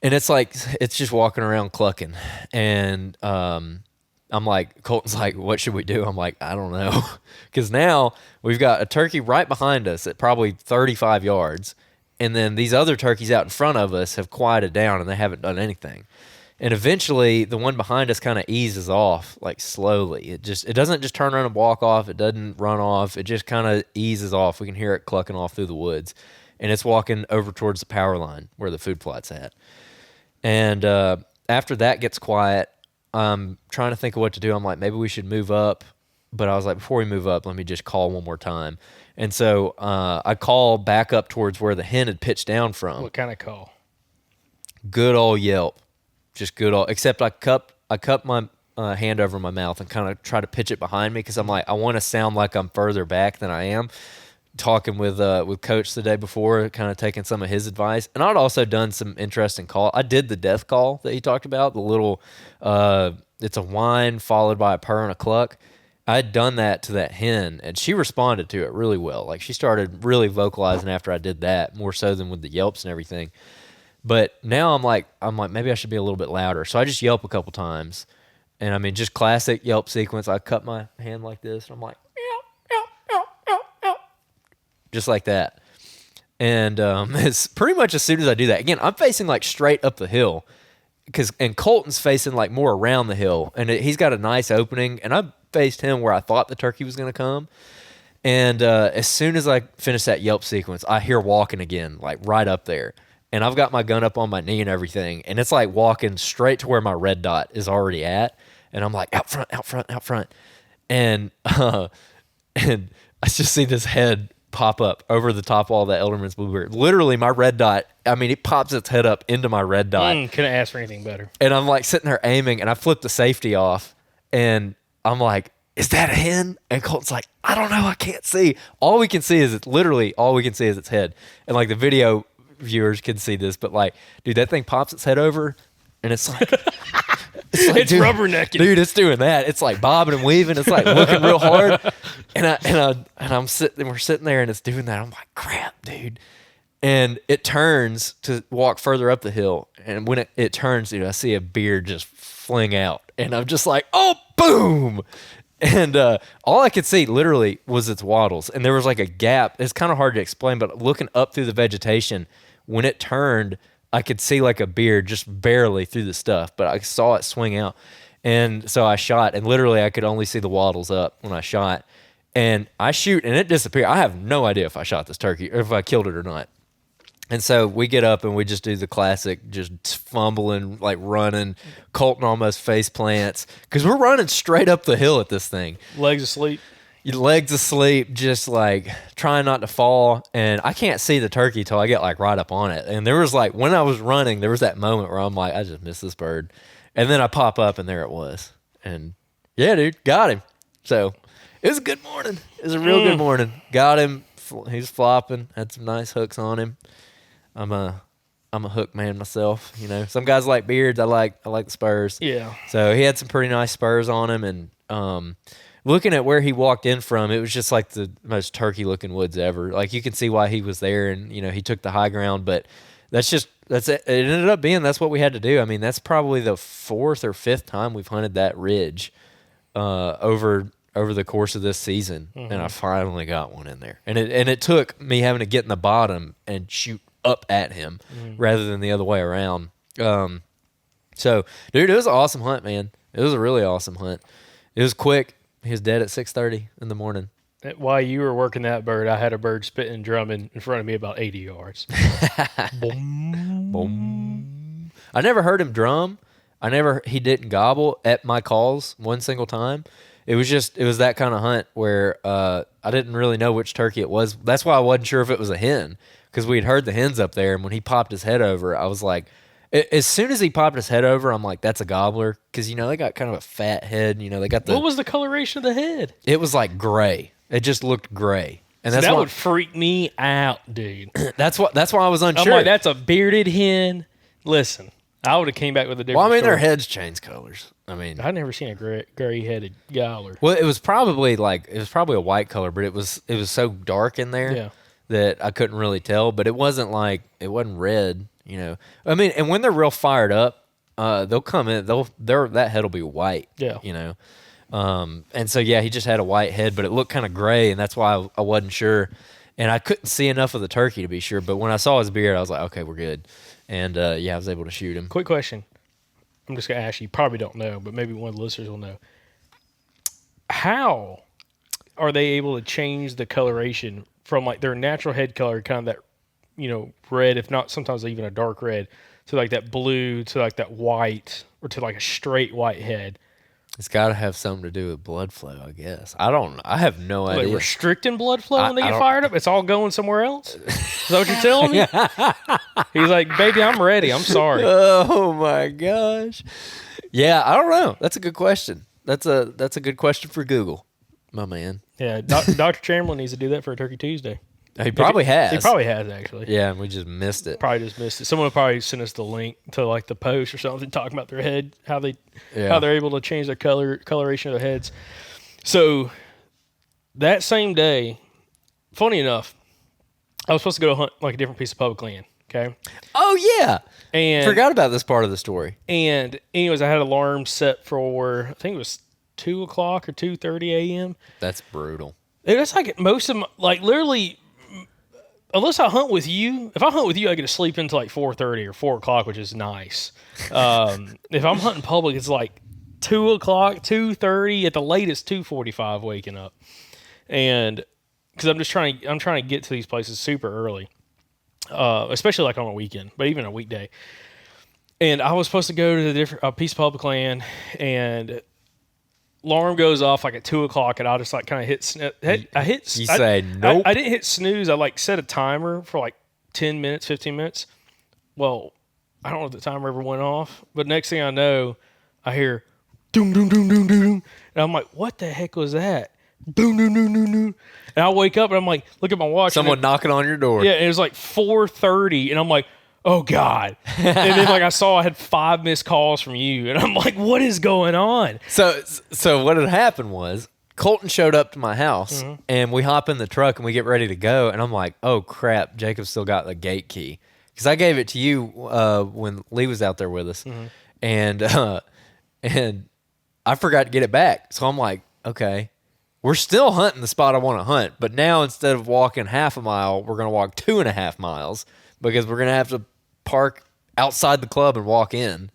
And it's like, it's just walking around clucking. And I'm like, Colton's like, what should we do? I'm like, I don't know. Because now we've got a turkey right behind us at probably 35 yards. And then these other turkeys out in front of us have quieted down, and they haven't done anything. And eventually the one behind us kind of eases off, like slowly. It doesn't just turn around and walk off. It doesn't run off. It just kind of eases off. We can hear it clucking off through the woods. And it's walking over towards the power line where the food plot's at. And after that gets quiet, I'm trying to think of what to do. I'm like, maybe we should move up. But I was like, before we move up, let me just call one more time. And so I call back up towards where the hen had pitched down from. What kind of call? Good old yelp. Just good old, except I cup my hand over my mouth and kind of try to pitch it behind me, because I'm like, I want to sound like I'm further back than I am. Talking with Coach the day before, kind of taking some of his advice. And I'd also done some interesting call. I did the death call that he talked about, the little, it's a whine followed by a purr and a cluck. I'd done that to that hen, and she responded to it really well. Like, she started really vocalizing after I did that, more so than with the yelps and everything. But now I'm like, maybe I should be a little bit louder. So I just yelp a couple times. And I mean, just classic yelp sequence. I cut my hand like this, and I'm like, meow, meow, meow, meow, meow. Just like that. And it's pretty much as soon as I do that. Again, I'm facing like straight up the hill, and Colton's facing like more around the hill. And he's got a nice opening, and I faced him where I thought the turkey was going to come. And as soon as I finish that yelp sequence, I hear walking again, like right up there. And I've got my gun up on my knee and everything. And it's like walking straight to where my red dot is already at. And I'm like, out front, out front, out front. And I just see this head pop up over the top wall of that Elderman's Bluebeard. Literally, my red dot, I mean, it pops its head up into my red dot. Couldn't ask for anything better. And I'm like sitting there aiming, and I flip the safety off. And I'm like, is that a hen? And Colton's like, I don't know, I can't see. All we can see is its head. And like the video viewers can see this, but like, dude, that thing pops its head over, and it's like, it's dude, rubbernecking. Dude, it's doing that. It's like bobbing and weaving. It's like looking real hard. And we're sitting there, and it's doing that. I'm like, crap, dude. And it turns to walk further up the hill. And when it turns, dude, I see a beard just fling out. And I'm just like, oh, boom. And all I could see literally was its wattles. And there was like a gap. It's kind of hard to explain, but looking up through the vegetation, when it turned, I could see like a beard just barely through the stuff, but I saw it swing out. And so I shot, and literally I could only see the wattles up when I shot. And I shoot, and it disappeared. I have no idea if I shot this turkey or if I killed it or not. And so we get up, and we just do the classic, just fumbling, like running. Colton almost face plants, because we're running straight up the hill at this thing. Legs asleep. Your legs asleep, just like trying not to fall. And I can't see the turkey till I get like right up on it. And there was like, when I was running, there was that moment where I'm like, I just missed this bird. And then I pop up, and there it was. And yeah, dude, got him. So it was a good morning. It was a real good morning. Got him. He's flopping. Had some nice hooks on him. I'm a hook man myself. You know, some guys like beards. I like the spurs. Yeah. So he had some pretty nice spurs on him, and looking at where he walked in from, it was just like the most turkey-looking woods ever. Like, you can see why he was there, and you know, he took the high ground. But that's it. It ended up being that's what we had to do. I mean, that's probably the 4th or 5th time we've hunted that ridge over the course of this season, and I finally got one in there. And it took me having to get in the bottom and shoot up at him rather than the other way around. So, dude, it was an awesome hunt, man. It was a really awesome hunt. It was quick. He was dead at 6:30 in the morning. While you were working that bird, I had a bird spitting and drumming in front of me about 80 yards. Boom. Boom. I never heard him drum. He didn't gobble at my calls one single time. It was that kind of hunt where I didn't really know which turkey it was. That's why I wasn't sure if it was a hen, because we had heard the hens up there, and when he popped his head over, I was like, As soon as he popped his head over, I'm like, that's a gobbler. Because, they got kind of a fat head. They got What was the coloration of the head? It was like gray. It just looked gray. And that would freak me out, dude. That's why I was unsure. I'm like, that's a bearded hen. Listen, I would have came back with a different Well, I mean, story. their heads change colors. I mean, I've never seen a gray-headed gobbler. well, it was probably a white color, but it was so dark in there that I couldn't really tell. But it wasn't red. I mean, and when they're real fired up, they'll come in. That head will be white. Yeah. And so he just had a white head, but it looked kind of gray, and that's why I wasn't sure. And I couldn't see enough of the turkey to be sure. But when I saw his beard, I was like, okay, we're good. And I was able to shoot him. Quick question. I'm just going to ask you. You probably don't know, but maybe one of the listeners will know. How are they able to change the coloration from like their natural head color, kind of that, red, if not sometimes even a dark red, to like that blue, to like that white, or to like a straight white head? It's got to have something to do with blood flow, I guess. I don't know. I have no idea. Like restricting blood flow when they get fired up? It's all going somewhere else? Is that what you're telling me? He's like, baby, I'm ready. I'm sorry. Oh, my gosh. Yeah, I don't know. That's a good question. That's a good question for Google, my man. Yeah, Dr. Chamberlain needs to do that for a Turkey Tuesday. He probably has. He probably has, actually. Yeah, and we just missed it. Probably just missed it. Someone will probably send us the link to like the post or something talking about their head, how they're able to change the coloration of their heads. So that same day, funny enough, I was supposed to go hunt like a different piece of public land. Okay. Oh yeah, and forgot about this part of the story. And anyways, I had an alarm set for I think it was 2:00 or 2:30 a.m. That's brutal. It's like most of my, like literally. Unless I hunt with you, if I hunt with you, I get to sleep until like 4:30 or 4:00, which is nice. If I'm hunting public, it's like 2:00, 2:30, at the latest 2:45 waking up, and because I'm trying to get to these places super early, especially like on a weekend, but even a weekday. And I was supposed to go to a piece of public land, and alarm goes off like at 2:00, and I'll just like kind of hit. Say nope. I didn't hit snooze. I like set a timer for like 10 minutes, 15 minutes. Well, I don't know if the timer ever went off, but next thing I know, I hear doom doom doom doom doom, and I'm like, what the heck was that? Doom doom doom doom doom. And I wake up and I'm like, look at my watch. Someone knocking on your door. Yeah, and it was like 4:30, and I'm like, oh God. And then like I saw I had 5 missed calls from you, and I'm like, what is going on? So what had happened was Colton showed up to my house, and we hop in the truck and we get ready to go, and I'm like, oh crap, Jacob still got the gate key, because I gave it to you when Lee was out there with us, and I forgot to get it back. So I'm like, okay, we're still hunting the spot I want to hunt, but now instead of walking half a mile, we're going to walk 2.5 miles, because we're going to have to park outside the club and walk in,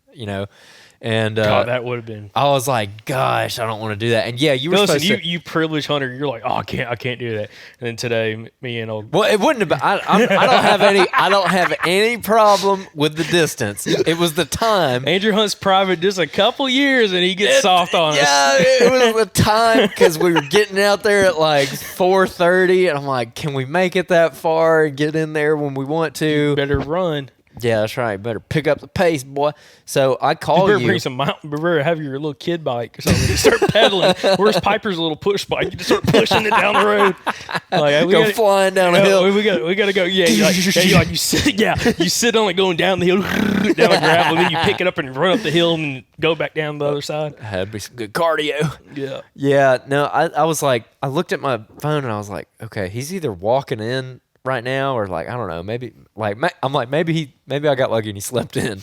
and God, that would have been. I was like, gosh, I don't want to do that. And yeah, you were listen, supposed to. You privileged hunter, you're like, oh, I can't do that. And then today, me and old. Well, it wouldn't have been. I don't have any problem with the distance. It was the time. Andrew hunts private just a couple years, and he gets soft on us. Yeah, it was the time, because we were getting out there at like 4:30, and I'm like, can we make it that far and get in there when we want to? You better run. Yeah, that's right. Better pick up the pace, boy. So I call you. Bring some better have your little kid bike or something. You start pedaling. Where's Piper's little push bike? You just start pushing it down the road. Like, go flying down a hill. We got to go. Yeah, you sit on it going down the hill, down the gravel, and then you pick it up and run up the hill and go back down the other side. That'd be some good cardio. Yeah. Yeah. No, I was like, I looked at my phone and I was like, okay, he's either walking in right now, or like, I don't know, maybe like I'm like, maybe I got lucky and he slept in.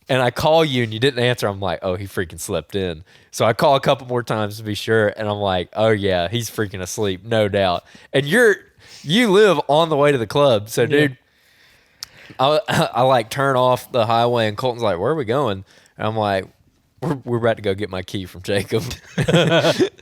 And I call you and you didn't answer. I'm like, oh, he freaking slept in. So I call a couple more times to be sure, and I'm like, oh yeah, he's freaking asleep, no doubt. And you live on the way to the club, so dude, I like turn off the highway, and Colton's like, where are we going? And I'm like, we're about to go get my key from Jacob.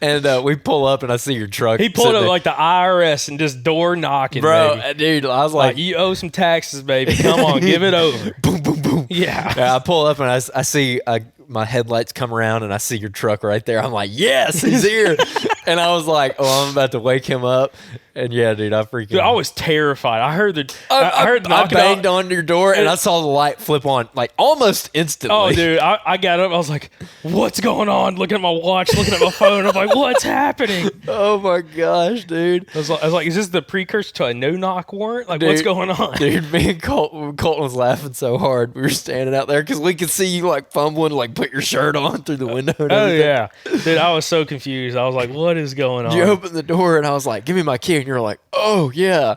And we pull up, and I see your truck. He pulled up like the IRS and just door knocking, bro. baby. Dude, I was like, you owe some taxes, baby. Come on, give it over. Boom, boom, boom. Yeah. I pull up, and I see my headlights come around, and I see your truck right there. I'm like, yes, he's here. And I was like, oh, I'm about to wake him up. And yeah, dude, I freaking. Dude, I was terrified. I heard I banged on your door and I saw the light flip on like almost instantly. Oh, dude, I got up. I was like, what's going on? Looking at my watch, looking at my phone. I'm like, what's happening? Oh, my gosh, dude. I was like, is this the precursor to a no-knock warrant? Like, what's going on? Dude, me and Colton was laughing so hard. We were standing out there because we could see you like fumbling to like put your shirt on through the window. And oh, everything. yeah. Dude, I was so confused. I was like, what is going on? You opened the door and I was like, give me my key. And you were like, oh, yeah.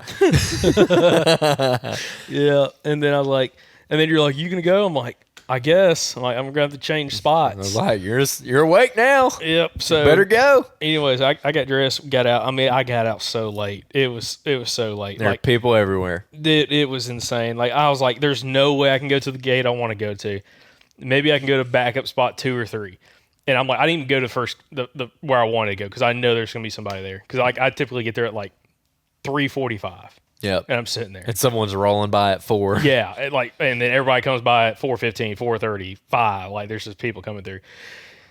Yeah. And then I was like, and then you're like, you going to go? I'm like, I guess. I'm like, I'm going to have to change spots. I was like, you're awake now. Yep. So better go. Anyways, I got dressed, got out. I mean, I got out so late. It was so late. There are people everywhere. It was insane. Like, I was like, there's no way I can go to the gate I want to go to. Maybe I can go to backup spot 2 or 3. And I'm like, I didn't even go to first the where I wanted to go because I know there's gonna be somebody there. Because like I typically get there at like 3:45. Yep. And I'm sitting there. And someone's rolling by at 4. Yeah. And then everybody comes by at 4:15, 4:30, 5. Like there's just people coming through.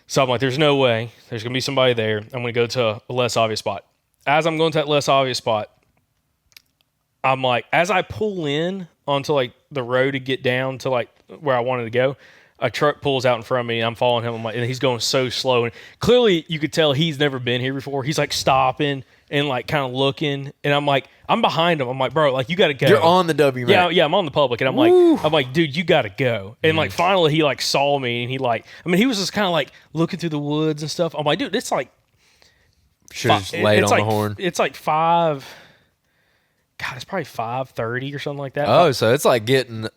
So I'm like, there's no way. There's gonna be somebody there. I'm gonna go to a less obvious spot. As I'm going to that less obvious spot, I'm like, as I pull in onto like the road to get down to like where I wanted to go, a truck pulls out in front of me. And I'm following him. I'm like, and he's going so slow. And clearly, you could tell he's never been here before. He's like stopping and like kind of looking. And I'm like, I'm behind him. I'm like, bro, like you got to go. You're on the W. Yeah, I'm on the public. And I'm like, dude, you got to go. And like finally, he like saw me and he like, I mean, he was just kind of like looking through the woods and stuff. I'm like, dude, it's like, should have just laid on like, the horn. It's like 5. God, it's probably 5:30 or something like that. Oh, so it's like getting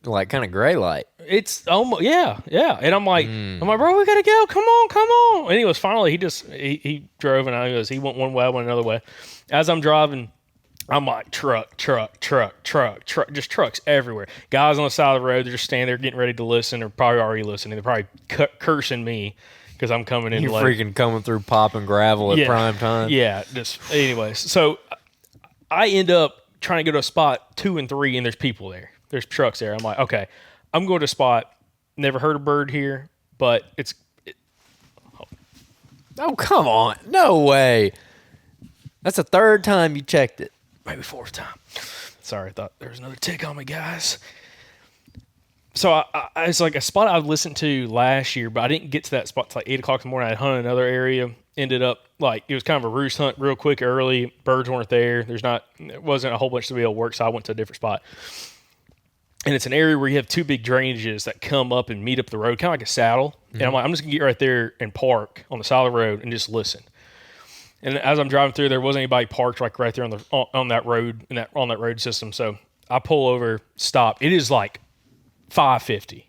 like kind of gray light. It's almost yeah. And I'm like, bro, we gotta go. Come on. And he was finally he drove and he went one way, I went another way. As I'm driving, I'm like truck, just trucks everywhere. Guys on the side of the road, they're just standing there getting ready to listen. They're probably already listening. They're probably cursing me because I'm coming in. You're late. freaking coming through popping gravel at prime time. Yeah. Just anyways, so I end up trying to go to a spot 2 and 3, and there's people there. There's trucks there. I'm like, okay, I'm going to a spot. Never heard a bird here, but Oh, come on. No way. That's the 3rd time you checked it. Maybe 4th time. Sorry, I thought there was another tick on me, guys. So it's like a spot I listened to last year, but I didn't get to that spot till like 8 o'clock in the morning. I hunted another area. Ended up like it was kind of a roost hunt real quick early. Birds weren't there. It wasn't a whole bunch to be able to work, so I went to a different spot. And it's an area where you have 2 big drainages that come up and meet up the road, kind of like a saddle. Mm-hmm. And I'm like, I'm just gonna get right there and park on the side of the road and just listen. And as I'm driving through, there wasn't anybody parked like right there on that road on that road system. So I pull over, stop. It is like 5:50,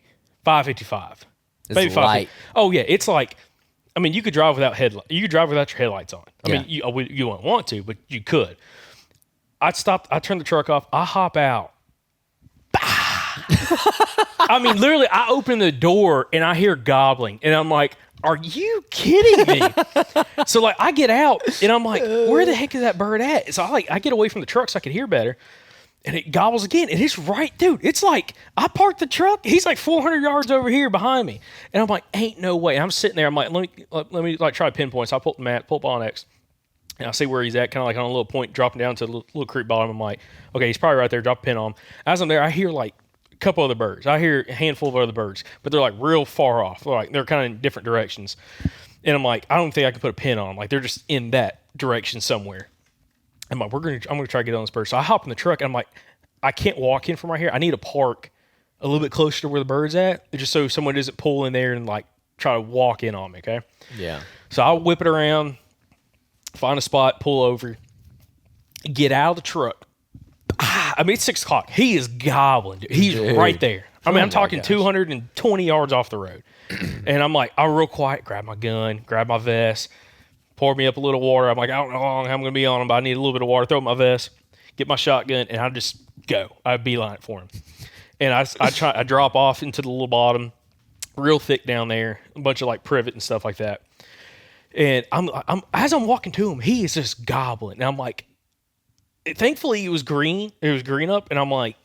5:55. It's maybe light. Oh yeah, it's like. I mean, you could drive without You could drive without your headlights on. I mean, you wouldn't want to, but you could. I stopped. I turned the truck off. I hop out. I mean, literally, I open the door and I hear gobbling, and I'm like, "Are you kidding me?" So like, I get out and I'm like, "Where the heck is that bird at?" So I get away from the truck so I can hear better. And it gobbles again. And it's right, dude. It's like, I parked the truck. He's like 400 yards over here behind me. And I'm like, ain't no way. And I'm sitting there. I'm like, let me like try to pinpoint. So I pull up the map, pull up Onyx. And I see where he's at, kind of like on a little point, dropping down to a little creek bottom. I'm like, okay, he's probably right there. Drop a pin on him. As I'm there, I hear like a couple other birds. I hear a handful of other birds. But they're like real far off. They're kind of in different directions. And I'm like, I don't think I can put a pin on them. Like, they're just in that direction somewhere. I'm like, I'm going to try to get on this bird. So I hop in the truck, and I'm like, I can't walk in from right here. I need to park a little bit closer to where the bird's at, just so someone doesn't pull in there and like try to walk in on me, okay? Yeah. So I'll whip it around, find a spot, pull over, get out of the truck. I mean, it's 6 o'clock. He is gobbling. He's right there. I mean, I'm talking 220 yards off the road. And I'm like, I'm real quiet, grab my gun, grab my vest, pour me up a little water. I'm like, I don't know how long I'm going to be on him, but I need a little bit of water. Throw my vest, get my shotgun, and I just go. I beeline it for him. And I drop off into the little bottom, real thick down there, a bunch of like privet and stuff like that. And I'm as I'm walking to him, he is just gobbling. And I'm like, thankfully it was green. It was green up. And I'm like,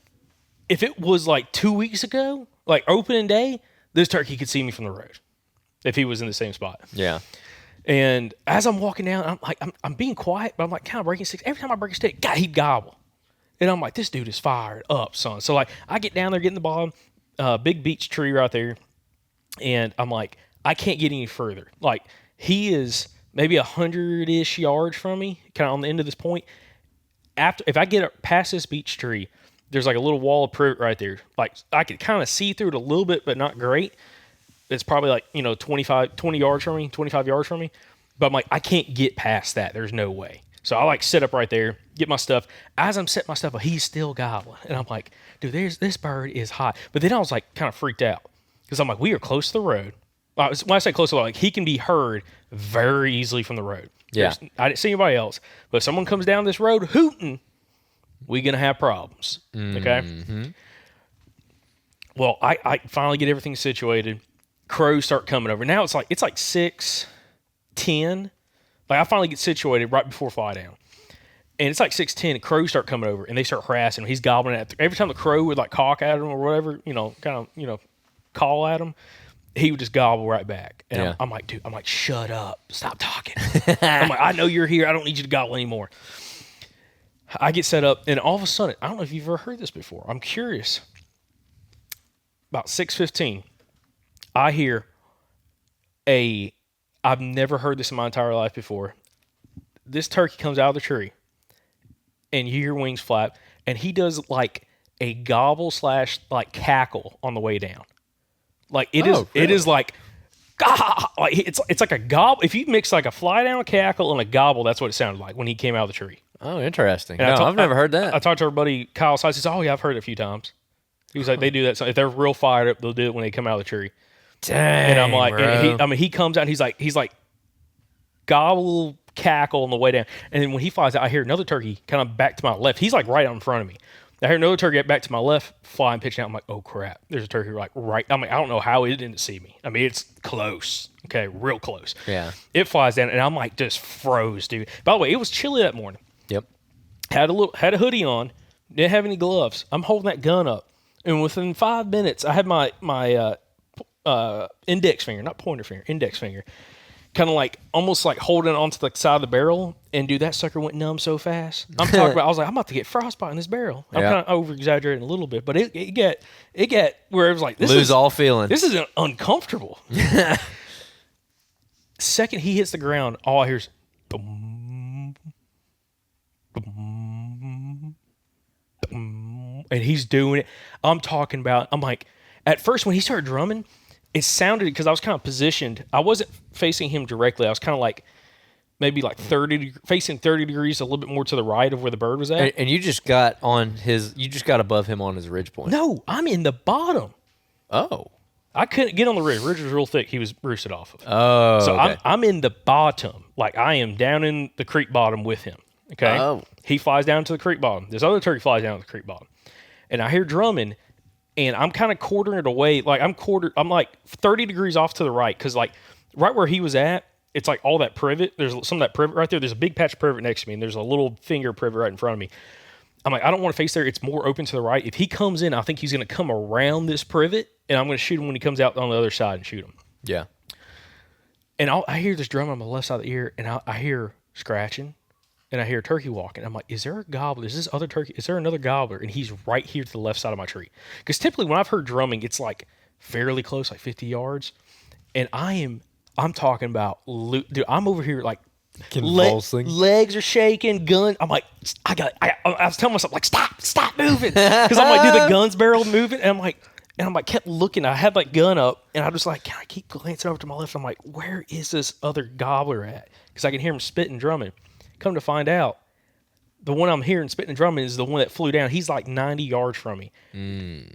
if it was like 2 weeks ago, like opening day, this turkey could see me from the road if he was in the same spot. Yeah. And as I'm walking down, I'm like, I'm being quiet, but I'm like kind of breaking sticks. Every time I break a stick, God, he'd gobble. And I'm like, this dude is fired up, son. So like, I get down there, get in the bottom, big beech tree right there, and I'm like, I can't get any further. Like, he is maybe 100-ish yards from me, kind of on the end of this point. If I get past this beech tree, there's like a little wall of privet right there. Like, I could kind of see through it a little bit, but not great. It's probably like, 20 yards from me, 25 yards from me. But I'm like, I can't get past that. There's no way. So I like sit up right there, get my stuff. As I'm setting my stuff up, he's still gobbling. And I'm like, dude, this bird is hot. But then I was like kind of freaked out because I'm like, we are close to the road. When I say close to the road, like he can be heard very easily from the road. Yeah. I didn't see anybody else. But if someone comes down this road hooting, we're going to have problems. Okay? Mm-hmm. Well, I finally get everything situated. Crows start coming over. Now it's like 6:10. Like I finally get situated right before fly down. And it's like 6:10, and crows start coming over, and they start harassing him. He's gobbling at every time the crow would like caw at him or whatever, call at him, he would just gobble right back. And Yeah. I'm like, dude, shut up. Stop talking. I'm like, I know you're here. I don't need you to gobble anymore. I get set up, and all of a sudden, I don't know if you've ever heard this before. I'm curious. About 6:15, I hear I've never heard this in my entire life before. This turkey comes out of the tree, and you hear wings flap, and he does like a gobble / like cackle on the way down. Like it is like, gah! Like it's like a gobble. If you mix like a fly down cackle and a gobble, that's what it sounded like when he came out of the tree. Oh, interesting. And I've never heard that. I talked to our buddy Kyle Sides. He said, "Oh yeah, I've heard it a few times." He was like, "They do that. So if they're real fired up, they'll do it when they come out of the tree." Dang, And I'm like, bro. he comes out. And he's like gobble cackle on the way down, and then when he flies out, I hear another turkey kind of back to my left. He's like right out in front of me. I hear another turkey back to my left, flying, pitching out. I'm like, oh crap! There's a turkey like right. I mean, I don't know how it didn't see me. I mean, it's close. Okay, real close. Yeah. It flies down, and I'm like just froze, dude. By the way, it was chilly that morning. Yep. Had a hoodie on, didn't have any gloves. I'm holding that gun up, and within 5 minutes, I had my index finger, not pointer finger, index finger, kind of like almost like holding onto the side of the barrel. And dude, that sucker went numb so fast. I'm talking about, I was like, I'm about to get frostbite in this barrel. I'm kind of over exaggerating a little bit, but it got where it was like, Lose all feeling. This is uncomfortable. Second he hits the ground, all I hear is boom, boom, boom, and he's doing it. I'm like, at first when he started drumming, it sounded, because I was kind of positioned, I wasn't facing him directly. I was kind of like maybe like facing 30 degrees, a little bit more to the right of where the bird was at. And you just got above him on his ridge point. No, I'm in the bottom. Oh. I couldn't get on the ridge. The ridge was real thick. He was roosted off of. Oh. So okay. I'm in the bottom. Like I am down in the creek bottom with him. Okay. Oh. He flies down to the creek bottom. This other turkey flies down to the creek bottom. And I hear drumming, and I'm kind of quartering it away. Like I'm like 30 degrees off to the right, because like right where he was at, it's like all that privet. There's some of that privet right there. There's a big patch of privet next to me, and there's a little finger privet right in front of me. I'm like, I don't want to face there. It's more open to the right. If he comes in, I think he's going to come around this privet, and I'm going to shoot him when he comes out on the other side and shoot him. Yeah. And I hear this drum on the left side of the ear, and I hear scratching, and I hear a turkey walking. I'm like, is there a gobbler? Is there another gobbler? And he's right here to the left side of my tree. Because typically when I've heard drumming, it's like fairly close, like 50 yards. And I'm talking about, dude, I'm over here like, convulsing. Legs are shaking, gun. I'm like, I was telling myself, like, stop moving. Because I'm like, dude, the gun's barrel moving. And I'm like, kept looking. I had that gun up, and I was like, I keep glancing over to my left. I'm like, where is this other gobbler at? Because I can hear him spitting and drumming. Come to find out, the one I'm hearing spitting and drumming is the one that flew down. He's like 90 yards from me.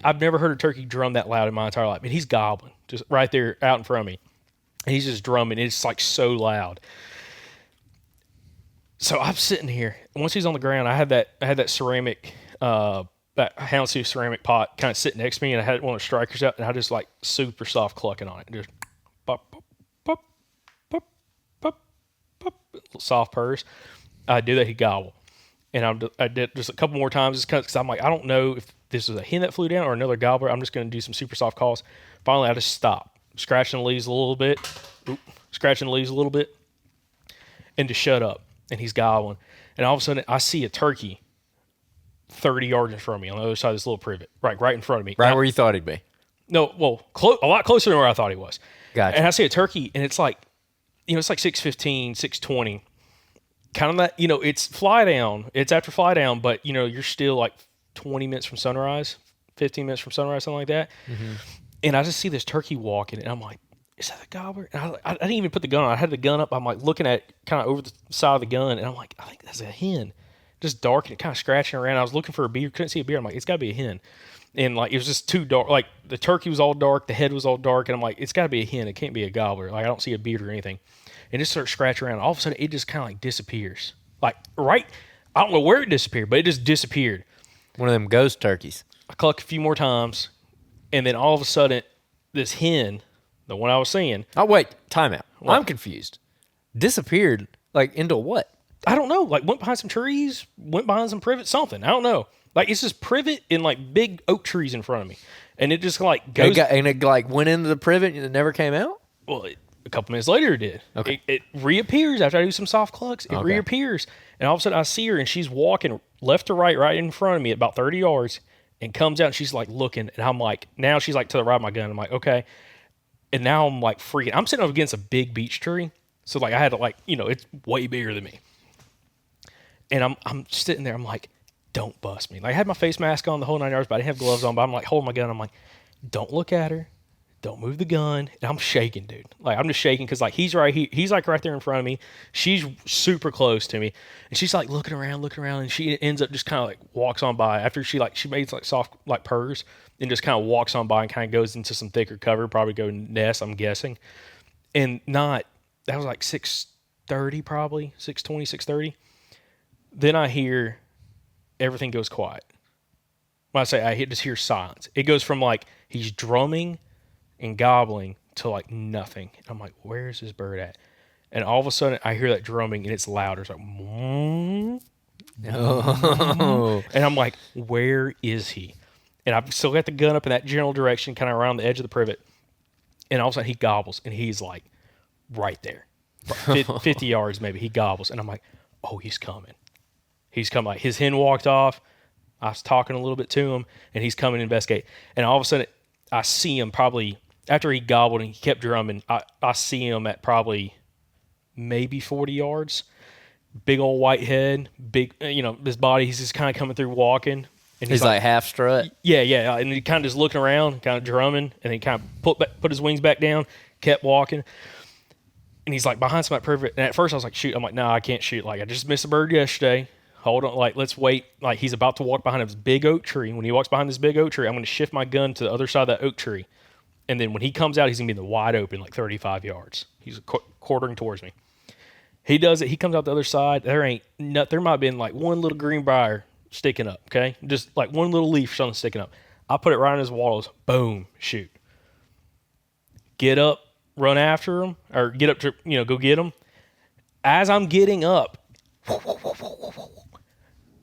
I've never heard a turkey drum that loud in my entire life. And he's gobbling just right there out in front of me. And he's just drumming. It's like so loud. So I'm sitting here. Once he's on the ground, I had that ceramic, that houndstooth ceramic pot kind of sitting next to me, and I had one of the strikers out, and I just like super soft clucking on it. Just pop, pop, pop, pop, pop, pop, soft purrs. I do that, he'd gobble. And I did just a couple more times just because I'm like, I don't know if this was a hen that flew down or another gobbler. I'm just going to do some super soft calls. Finally, I just stopped, scratching the leaves a little bit. Scratching the leaves a little bit. and to shut up. And he's gobbling. And all of a sudden, I see a turkey 30 yards in front of me on the other side of this little privet, right in front of me. Right where you thought he'd be. No, well, a lot closer than where I thought he was. Gotcha. And I see a turkey, and it's like, it's like 6:15, 6:20. Kind of that, it's fly down. It's after fly down, but, you're still like 20 minutes from sunrise, 15 minutes from sunrise, something like that. Mm-hmm. And I just see this turkey walking, and I'm like, is that a gobbler? And I didn't even put the gun on. I had the gun up. I'm like looking at kind of over the side of the gun, and I'm like, I think that's a hen. Just dark and kind of scratching around. I was looking for a beard. Couldn't see a beard. I'm like, it's got to be a hen. And like, it was just too dark. Like the turkey was all dark. The head was all dark. And I'm like, it's got to be a hen. It can't be a gobbler. Like I don't see a beard or anything. And just starts scratching around. All of a sudden, it just kind of like disappears. Like I don't know where it disappeared, but it just disappeared. One of them ghost turkeys. I clucked a few more times. And then all of a sudden, this hen, the one I was seeing. Oh, wait. Time out. What? I'm confused. Disappeared like into what? I don't know. Like went behind some trees, went behind some privet, something. I don't know. Like it's this privet and like big oak trees in front of me, and it just like goes. And it like went into the privet and it never came out. Well, a couple minutes later it did. Okay. It reappears after I do some soft clucks. It reappears, and all of a sudden I see her, and she's walking left to right in front of me at about 30 yards, and comes out and she's like looking, and I'm like, now she's like to the right of my gun. I'm like, okay, and now I'm like freaking. I'm sitting up against a big beech tree, so like I had to like it's way bigger than me. And I'm sitting there. I'm like, don't bust me. Like I had my face mask on the whole 9 yards, but I didn't have gloves on. But I'm like holding my gun. I'm like, don't look at her. Don't move the gun. And I'm shaking, dude. Like I'm just shaking because like he's right here. He's like right there in front of me. She's super close to me, and she's like looking around, and she ends up just kind of like walks on by after she makes like soft like purrs and just kind of walks on by and kind of goes into some thicker cover, probably go nest, I'm guessing. And that was like 6:30, probably 6:20, 6:30. Then I hear everything goes quiet. When I say I just hear silence, it goes from like he's drumming and gobbling to like nothing. And I'm like, where's this bird at? And all of a sudden I hear that drumming and it's louder. It's like, oh. And I'm like, where is he? And I've still got the gun up in that general direction, kind of around the edge of the privet. And all of a sudden he gobbles and he's like right there, 50 yards maybe. He gobbles. And I'm like, oh, he's coming. He's coming. Like his hen walked off. I was talking a little bit to him, and he's coming to investigate. And all of a sudden, I see him probably after he gobbled and he kept drumming. I see him at probably maybe 40 yards. Big old white head, big. His body. He's just kind of coming through, walking. And he's like half strut. Yeah. And he kind of just looking around, kind of drumming, and he kind of put his wings back down, kept walking. And he's like behind some privet. And at first, I was like, shoot. I'm like, no, I can't shoot. Like I just missed a bird yesterday. Hold on, like let's wait. Like he's about to walk behind this big oak tree. When he walks behind this big oak tree, I'm going to shift my gun to the other side of that oak tree, and then when he comes out, he's going to be in the wide open, like 35 yards. He's quartering towards me. He does it. He comes out the other side. There might have been like one little green briar sticking up. Okay, just like one little leaf, something sticking up. I put it right on his walls. Boom, shoot. Get up, run after him, or get up to go get him. As I'm getting up.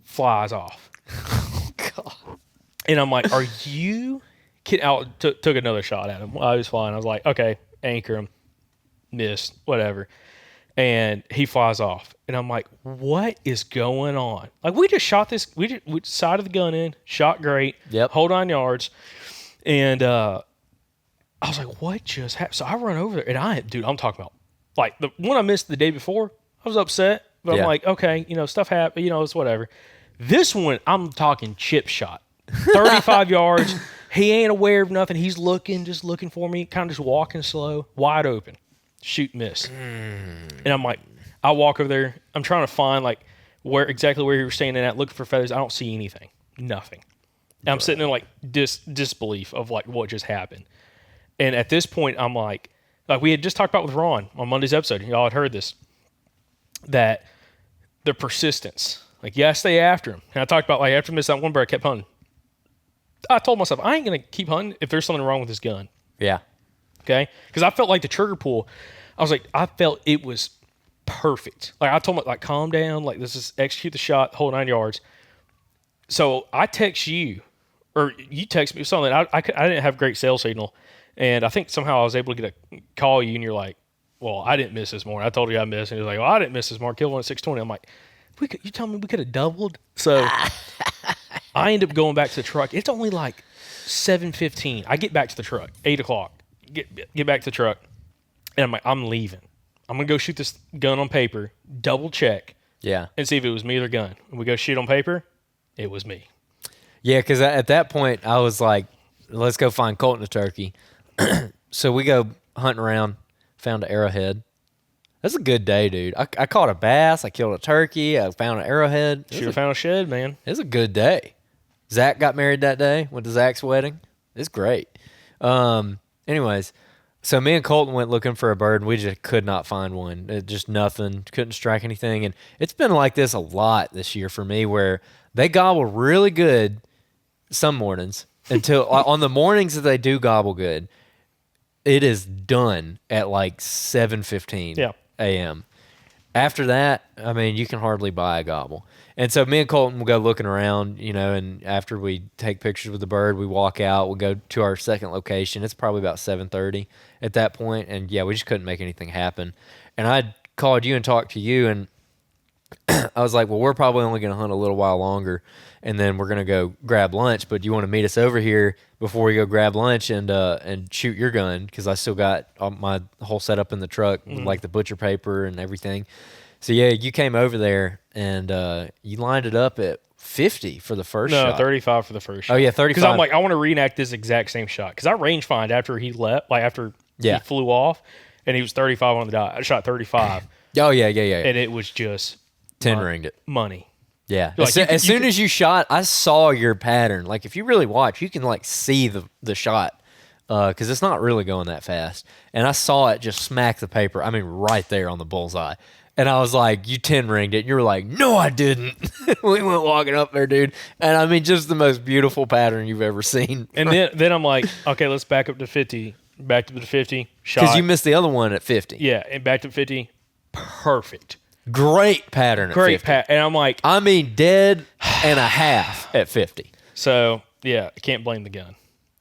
Flies off. Oh, God. And I'm like, are you kidding? I took another shot at him while he was flying. I was like, okay, anchor him. Missed, whatever. And he flies off. And I'm like, what is going on? Like, we just shot this. We sighted the gun in, shot great. Yep. Hold 9 yards. And I was like, what just happened? So I run over there. And I'm talking about, like, the one I missed the day before, I was upset. But I'm like, okay, stuff happened. It's whatever. This one, I'm talking chip shot. 35 yards. He ain't aware of nothing. He's just looking for me, kind of just walking slow, wide open. Shoot, miss. And I'm like, I walk over there. I'm trying to find like exactly where he was standing at, looking for feathers. I don't see anything. Nothing. And I'm sitting in like disbelief of like what just happened. And at this point, I'm like we had just talked about with Ron on Monday's episode. Y'all had heard this. That the persistence. Like, yeah, I stay after him. And I talked about, like, after I missed that one bird, I kept hunting. I told myself, I ain't going to keep hunting if there's something wrong with this gun. Yeah. Okay? Because I felt like the trigger pull, I felt it was perfect. Like, I told myself, like, calm down. Like, let's just execute the shot, whole 9 yards. So I text you, or you text me something. I didn't have great cell signal. And I think somehow I was able to call you, and you're like, well, I didn't miss this morning. I told you I missed. And he was like, well, I didn't miss this morning. Killed one at 620. I'm like, you telling me we could have doubled? So I end up going back to the truck. It's only like 7:15. I get back to the truck, 8 o'clock. Get back to the truck. And I'm like, I'm leaving. I'm going to go shoot this gun on paper, double check, and see if it was me or the gun. And we go shoot on paper, it was me. Yeah, because at that point, I was like, let's go find Colton a turkey. So we go hunting around, found an arrowhead. That's a good day, dude. I caught a bass, I killed a turkey, I found an arrowhead. Should have found a shed, man. It was a good day. Zach got married that day, went to Zach's wedding. It's great. Anyways, so me and Colton went looking for a bird, and we just could not find one. Just nothing. Couldn't strike anything. And it's been like this a lot this year for me, where they gobble really good some mornings until on the mornings that they do gobble good, it is done at like 7:15 a.m. After that, I mean, you can hardly buy a gobble. And so me and Colton will go looking around, and after we take pictures with the bird, we walk out, we'll go to our second location. It's probably about 7:30 at that point, and yeah, we just couldn't make anything happen. And I called you and talked to you, and I was like, well, we're probably only going to hunt a little while longer, and then we're going to go grab lunch, but do you want to meet us over here before we go grab lunch and shoot your gun? Because I still got my whole setup in the truck, like the butcher paper and everything. So, yeah, you came over there, and you lined it up at 50 for the first shot. No, 35 for the first shot. Oh, yeah, 35. Because I'm like, I want to reenact this exact same shot. Because I range find after he left, like after he flew off, and he was 35 on the dot. I shot 35. Oh, yeah. And it was just 10-ringed it. Money. Yeah. Like as soon as you shot, I saw your pattern. Like, if you really watch, you can, like, see the shot. Because it's not really going that fast. And I saw it just smack the paper. I mean, right there on the bullseye. And I was like, you 10-ringed it. And you were like, no, I didn't. We went walking up there, dude. And I mean, just the most beautiful pattern you've ever seen. And then I'm like, okay, let's back up to 50. Back to the 50. Shot. Because you missed the other one at 50. Yeah, and back to 50. Perfect. Great pattern at 50. Great pattern. And I'm like, I mean, dead and a half at 50. So, yeah, I can't blame the gun.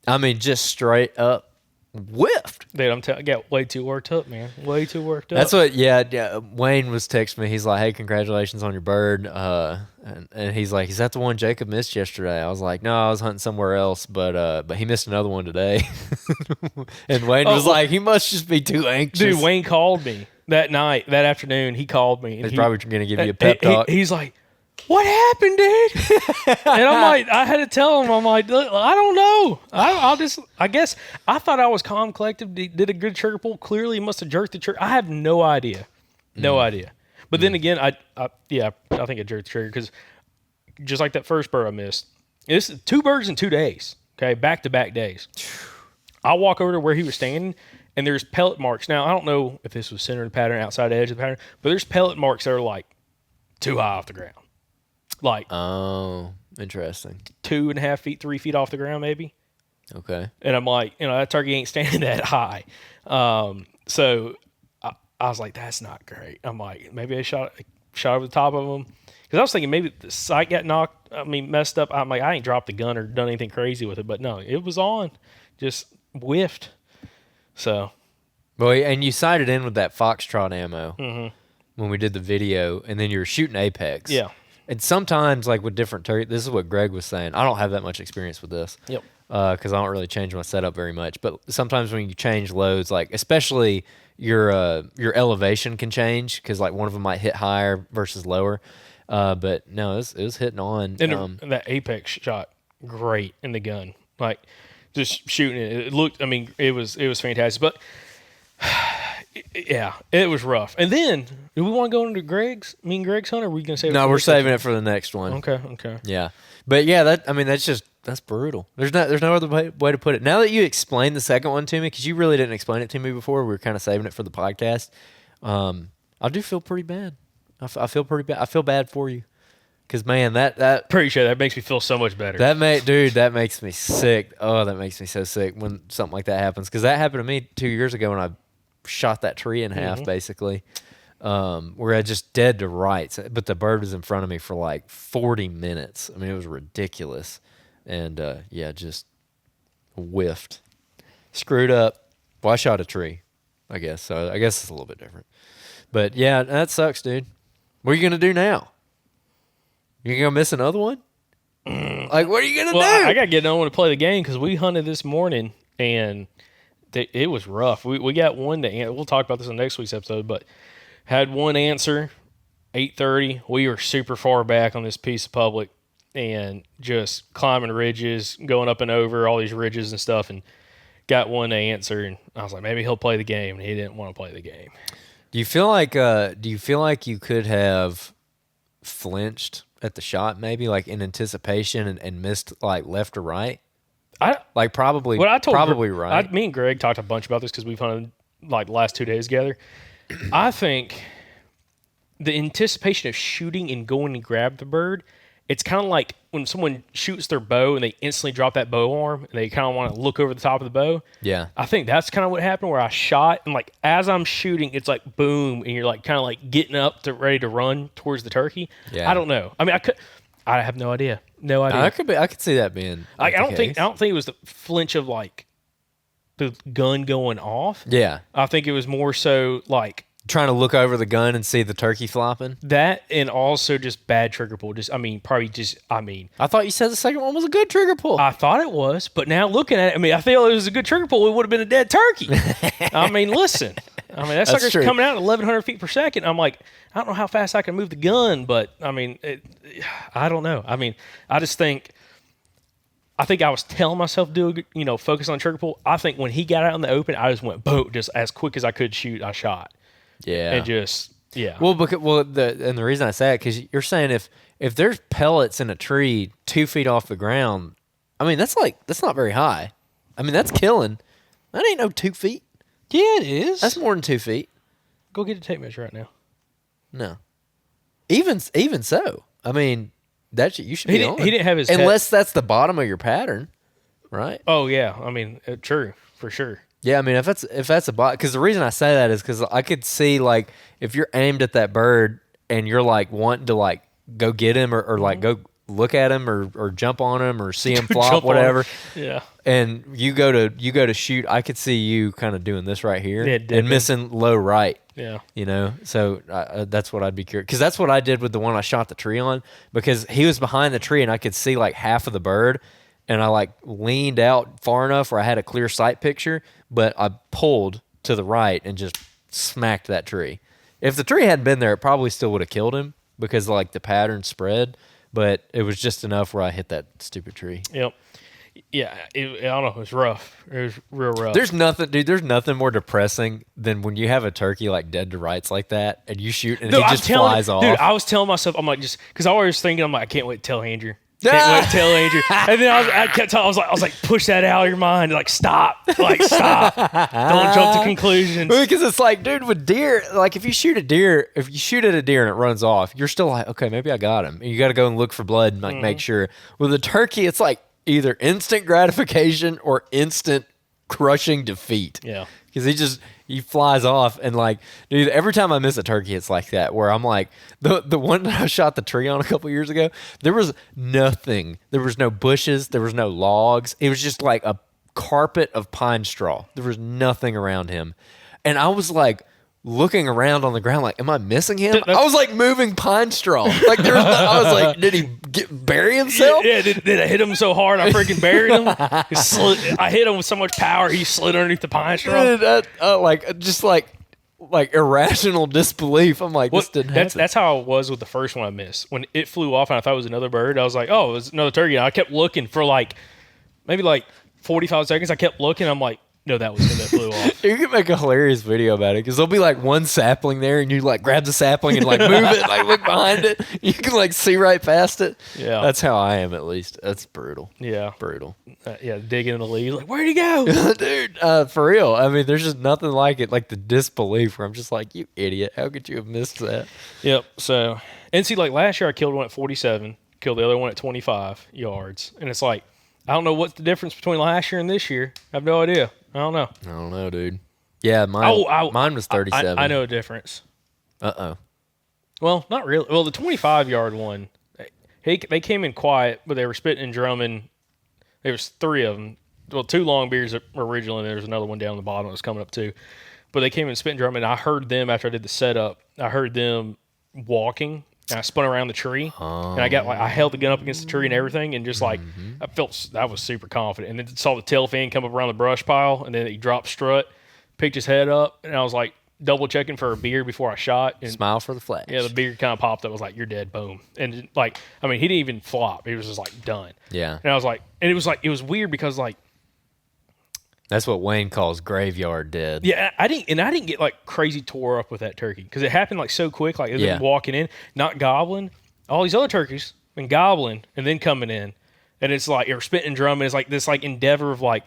I mean, just straight up whiffed. Dude, I'm telling you, I got way too worked up, man. Way too worked up. That's what, yeah. Wayne was texting me. He's like, hey, congratulations on your bird. And he's like, is that the one Jacob missed yesterday? I was like, no, I was hunting somewhere else, but he missed another one today. And Wayne was like, he must just be too anxious. Dude, Wayne called me that afternoon. He called me. He's probably going to give you a pep talk. He's like, what happened, dude? And I'm like, I had to tell him, I'm like, I don't know. I guess I thought I was calm, collective, did a good trigger pull. Clearly, he must have jerked the trigger. I have no idea. No idea. But then again, I think I jerked the trigger because just like that first bird I missed, it's 2 birds in 2 days, okay, back-to-back days. I walk over to where he was standing, and there's pellet marks. Now, I don't know if this was center of the pattern, outside edge of the pattern, but there's pellet marks that are like too high off the ground. Like, oh, interesting. 2.5 feet, 3 feet off the ground, maybe. Okay. And I'm like, that turkey ain't standing that high. So I was like, that's not great. I'm like, maybe I shot over the top of them. Because I was thinking maybe the sight got messed up. I'm like, I ain't dropped the gun or done anything crazy with it. But no, it was on. Just whiffed. So. Well, and you sighted in with that Foxtrot ammo when we did the video, and then you were shooting Apex. Yeah. And sometimes, like with different turkey, this is what Greg was saying. I don't have that much experience with this. Yep. Because I don't really change my setup very much. But sometimes when you change loads, like especially your elevation can change because like one of them might hit higher versus lower. But no, it was hitting on. And that Apex shot great in the gun, like just shooting it. It looked. I mean, it was fantastic. But yeah, it was rough. And then, do we want to go into Greg's? Me and Greg's hunt, or are we gonna save it? No, we're saving it for the next one. Okay. Yeah, but yeah, that's brutal. There's no other way to put it. Now that you explained the second one to me, because you really didn't explain it to me before, we were kind of saving it for the podcast. I do feel pretty bad. I feel pretty bad. I feel bad for you, because man, that pretty sure that makes me feel so much better. That makes me sick. Oh, that makes me so sick when something like that happens, because that happened to me 2 years ago when I shot that tree in half, basically, where I just dead to rights, but the bird was in front of me for like 40 minutes. I mean, it was ridiculous. And just whiffed. Screwed up. Well, I shot a tree. I guess. So I guess it's a little bit different. But yeah, that sucks, dude. What are you gonna do now? You gonna miss another one? Like, what are you gonna do? I got to get no one to play the game because we hunted this morning and it was rough. We got one to answer. We'll talk about this in next week's episode, but had one answer, 8:30. We were super far back on this piece of public and just climbing ridges, going up and over all these ridges and stuff, and got one to answer. And I was like, maybe he'll play the game, and he didn't want to play the game. Do you feel like you could have flinched at the shot, maybe like in anticipation and missed like left or right? Probably right. Me and Greg talked a bunch about this because we've hunted like the last 2 days together. I think the anticipation of shooting and going to grab the bird, it's kind of like when someone shoots their bow and they instantly drop that bow arm and they kind of want to look over the top of the bow. Yeah. I think that's kind of what happened where I shot and like as I'm shooting, it's like boom and you're like kind of like getting up to ready to run towards the turkey. Yeah. I don't know. I mean, I have no idea. No idea. I could see that being. I don't think it was the flinch of like the gun going off. Yeah. I think it was more so like trying to look over the gun and see the turkey flopping. That and also just bad trigger pull. I thought you said the second one was a good trigger pull. I thought it was, but now looking at it, I feel it was a good trigger pull. It would have been a dead turkey. Listen. That sucker's coming out at 1,100 feet per second. I'm like, I don't know how fast I can move the gun, but I don't know. I just think I was telling myself to do, focus on trigger pull. I think when he got out in the open, I just went boom, just as quick as I could shoot. I shot. Yeah. And just, yeah. Well, the reason I say it, because you're saying if there's pellets in a tree 2 feet off the ground, that's not very high. That's killing. That ain't no 2 feet. Yeah, it is. That's more than 2 feet. Go get a tape measure right now. No. Even so, that you should be on. He didn't have his unless that's the bottom of your pattern, right? Oh yeah, true for sure. Yeah, if that's a bot, because the reason I say that is because I could see like if you're aimed at that bird and you're like wanting to like go get him or like go look at him or jump on him or see him flop, whatever. Yeah. And you go to shoot, I could see you kind of doing this right here and missing low right. Yeah. So that's what I'd be curious, because that's what I did with the one I shot the tree on, because he was behind the tree and I could see like half of the bird. And I like leaned out far enough where I had a clear sight picture, but I pulled to the right and just smacked that tree. If the tree hadn't been there, it probably still would have killed him because like the pattern spread, but it was just enough where I hit that stupid tree. Yep. Yeah, I don't know. It was rough. It was real rough. There's nothing more depressing than when you have a turkey like dead to rights like that and you shoot and he just flies off. Dude, I was telling myself, I'm like, just because I was thinking, I'm like, I can't wait to tell Andrew. Can't wait to tell Andrew. And then I kept telling, I was like, push that out of your mind. Like, stop. Don't jump to conclusions. Because it's like, dude, with deer, like if you shoot at a deer and it runs off, you're still like, okay, maybe I got him. And you got to go and look for blood and like make sure. With a turkey, it's like either instant gratification or instant crushing defeat. Yeah. Because he flies off, and like, dude, every time I miss a turkey, it's like that, where I'm like, the one that I shot the tree on a couple years ago, there was nothing. There was no bushes. There was no logs. It was just like a carpet of pine straw. There was nothing around him. And I was like, looking around on the ground like, am I missing him? I was like moving pine straw. Like I was like, did he bury himself? Yeah, did I hit him so hard I freaking buried him? I hit him with so much power he slid underneath the pine straw. Like irrational disbelief. I'm like, this didn't happen. That's how I was with the first one I missed. When it flew off and I thought it was another bird, I was like, oh, it was another turkey. And I kept looking for like maybe like 45 seconds. I kept looking. I'm like, no, that was him that flew off. You can make a hilarious video about it because there'll be like one sapling there and you like grab the sapling and like move it, like look behind it. You can like see right past it. Yeah. That's how I am, at least. That's brutal. Yeah. Brutal. Digging in the leaves. Like, where'd he go? Dude, for real. There's just nothing like it. Like the disbelief where I'm just like, you idiot. How could you have missed that? Yep. So, and see, like last year I killed one at 47, killed the other one at 25 yards. And it's like, I don't know what's the difference between last year and this year. I have no idea. I don't know, dude. Yeah, mine was 37. I know a difference. Uh-oh. Well, not really. Well, the 25-yard one, they came in quiet, but they were spitting and drumming. There was three of them. Well, two Longbeards originally. There was another one down the bottom that was coming up too. but they came and spit and drum, and I heard them after I did the setup. I heard them walking, and I spun around the tree, and I held the gun up against the tree and everything, and just like I was super confident, and then saw the tail fin come up around the brush pile, and then he dropped strut, picked his head up, and I was like double checking for a beard before I shot. And Smile for the flash. yeah, the beard kind of popped up. I was like, "You're dead." Boom. And like, I mean, he didn't even flop. He was just like done. Yeah. And I was like, and it was weird because like, That's what Wayne calls graveyard dead. yeah, I didn't get like crazy tore up with that turkey because it happened like so quick. Like it was walking in, not gobbling. All these other turkeys been gobbling and then coming in, and it's like you're spitting and drumming. It's like this like endeavor of like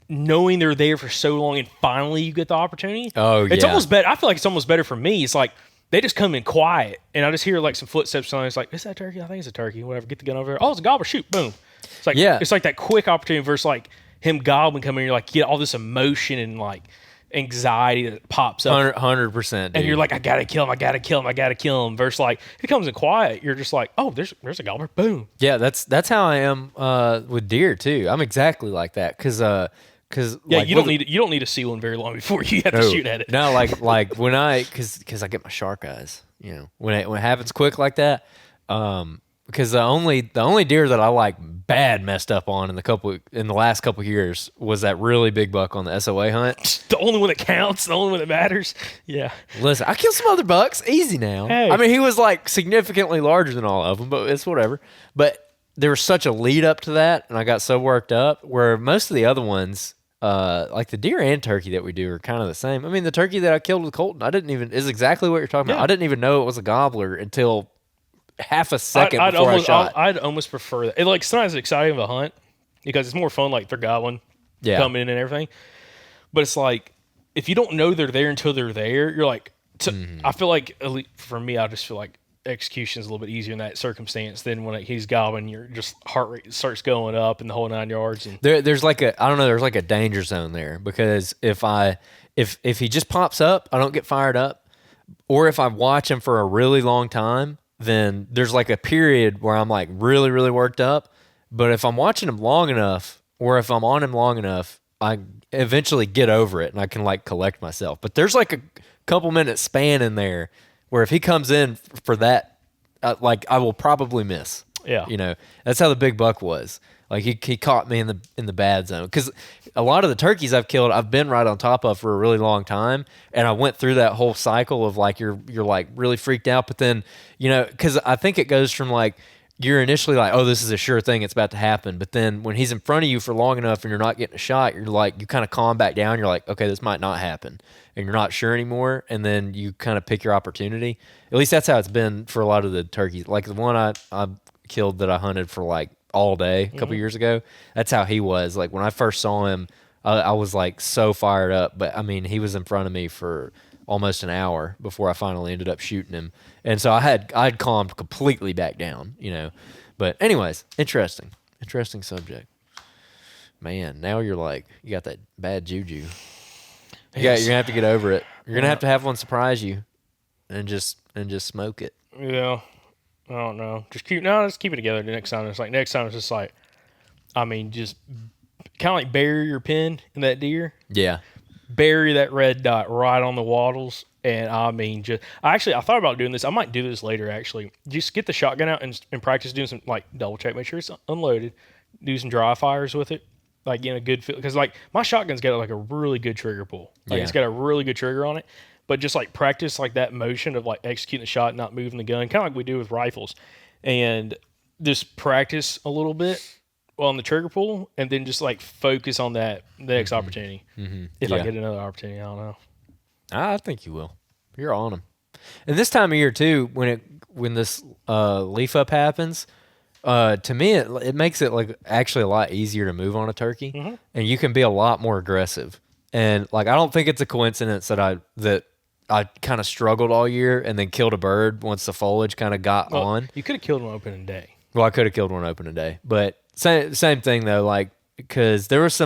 knowing they're there for so long, and finally you get the opportunity. Oh, it's yeah. almost better. I feel like it's almost better for me. It's like they just come in quiet, and I just hear like some footsteps on. It's like, is that a turkey? I think it's a turkey. Whatever. Get the gun over there. Oh, it's a gobbler. Shoot. Boom. It's like it's like that quick opportunity versus like him gobbling coming in. You're like, you get all this emotion and like anxiety that pops up. 100%. And you're like, I gotta kill him. I gotta kill him. I gotta kill him. Versus like if it comes in quiet, you're just like, oh, there's a gobbler. Boom. Yeah, that's how I am with deer too. I'm exactly like that because yeah, like, you don't need to see one very long before you have to shoot at it. No, like when because I get my shark eyes. You know, when it happens quick like that. Because the only deer that I like bad messed up on in the last couple years was that really big buck on the SOA hunt. The only one that counts, the only one that matters. Yeah. Listen, I killed some other bucks. Easy now. Hey. I mean, he was like significantly larger than all of them, but it's whatever. But there was such a lead up to that, and I got so worked up. Where most of the other ones, like the deer and turkey that we do, are kind of the same. I mean, the turkey that I killed with Colton, is exactly what you're talking about. I didn't even know it was a gobbler until half a second before I shot. I'd almost prefer that. It, like sometimes it's exciting of a hunt because it's more fun. Like they're gobbling, coming in and everything. But it's like if you don't know they're there until they're there, you're like. I feel like at least for me, I just feel like execution is a little bit easier in that circumstance than when he's gobbling. Your just heart rate starts going up in the whole 9 yards. And there's like a danger zone there because if he just pops up, I don't get fired up, or if I watch him for a really long time. Then there's like a period where I'm like really, really worked up. But if I'm watching him long enough, or if I'm on him long enough, I eventually get over it and I can like collect myself. But there's like a couple minute span in there where if he comes in for that, like I will probably miss. Yeah. You know, that's how the big buck was. Like he caught me in the bad zone because a lot of the turkeys I've killed, I've been right on top of for a really long time, and I went through that whole cycle of like you're like really freaked out, but then because I think it goes from like you're initially like, oh, this is a sure thing, it's about to happen, but then when he's in front of you for long enough and you're not getting a shot, you're like you kind of calm back down, you're like, okay, this might not happen, and you're not sure anymore, and then you kind of pick your opportunity. At least that's how it's been for a lot of the turkeys. Like the one I killed that I hunted for like all day a couple years ago. That's how he was. Like when I first saw him, I was like so fired up. But I mean, he was in front of me for almost an hour before I finally ended up shooting him. And so I'd calmed completely back down, But anyways, interesting subject. Man, now you're like you got that bad juju. You're gonna have to get over it. You're gonna have one surprise you, and just smoke it. Yeah. I don't know. Just keep it together the next time. It's like next time it's just like, I mean, just kind of like bury your pin in that deer. Yeah. Bury that red dot right on the wattles. And I mean, I thought about doing this. I might do this later, actually. Just get the shotgun out and practice doing some, like, double check. Make sure it's unloaded. Do some dry fires with it. Like, a good feel. Because, like, my shotgun's got, like, a really good trigger pull. Like, it's got a really good trigger on it. But just like practice like that motion of like executing the shot, not moving the gun, kind of like we do with rifles, and just practice a little bit on the trigger pull, and then just like focus on that the next opportunity. If I get another opportunity, I don't know. I think you will. You're on them. And this time of year too, when this leaf up happens, to me it makes it like actually a lot easier to move on a turkey, and you can be a lot more aggressive. And like I don't think it's a coincidence that I kind of struggled all year and then killed a bird once the foliage kind of got on. You could have killed one opening day. Well, I could have killed one opening day, but same thing though. Like because there was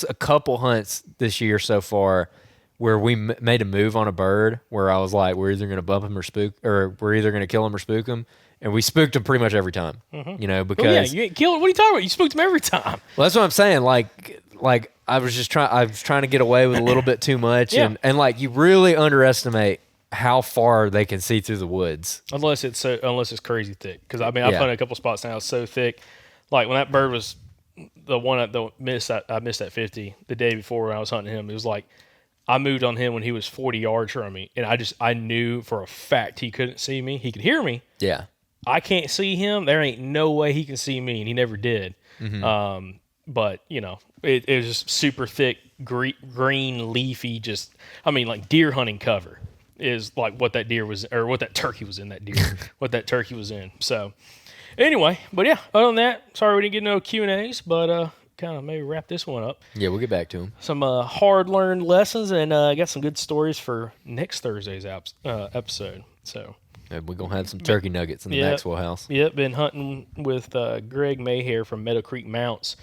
a couple hunts this year so far where we made a move on a bird where I was like, we're either going to bump him or spook, or we're either going to kill him or spook him, and we spooked him pretty much every time. Because you ain't killed. What are you talking about? You spooked him every time. Well, that's what I'm saying. Like I was trying to get away with a little bit too much, Yeah. and like you really underestimate how far they can see through the woods. Unless it's crazy thick. Because I Yeah. found a couple spots now it's so thick. Like when that bird was the one at the miss, I missed that 50 the day before when I was hunting him. It was like I moved on him when he was 40 yards from me, and I knew for a fact he couldn't see me. He could hear me. Yeah. I can't see him. There ain't no way he can see me, and he never did. But it was just super thick, green, leafy. Like deer hunting cover is like what that deer was, or what that turkey was in. What that turkey was in. So anyway, but yeah. Other than that, sorry we didn't get no Q&As, but kind of maybe wrap this one up. Yeah, we'll get back to them. Some hard-learned lessons, and I got some good stories for next Thursday's episode. So. And we're going to have some turkey nuggets in the Maxwell house. Yep, been hunting with Greg Mayhair from Meadow Creek Mounts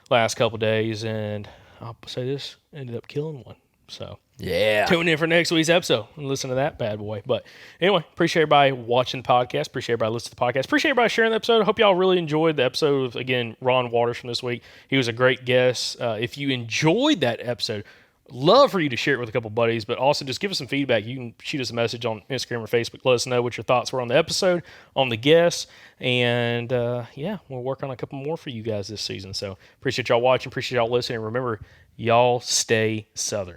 last couple days, and I'll say this, ended up killing one. So Yeah. tune in for next week's episode and listen to that bad boy. But anyway, appreciate everybody watching the podcast. Appreciate everybody listening to the podcast. Appreciate everybody sharing the episode. I hope y'all really enjoyed the episode with, again, Ron Waters from this week. He was a great guest. If you enjoyed that episode, love for you to share it with a couple buddies, but also just give us some feedback. You can shoot us a message on Instagram or Facebook. Let us know what your thoughts were on the episode, on the guests, and we'll work on a couple more for you guys this season. So appreciate y'all watching, appreciate y'all listening. Remember, y'all stay Southern.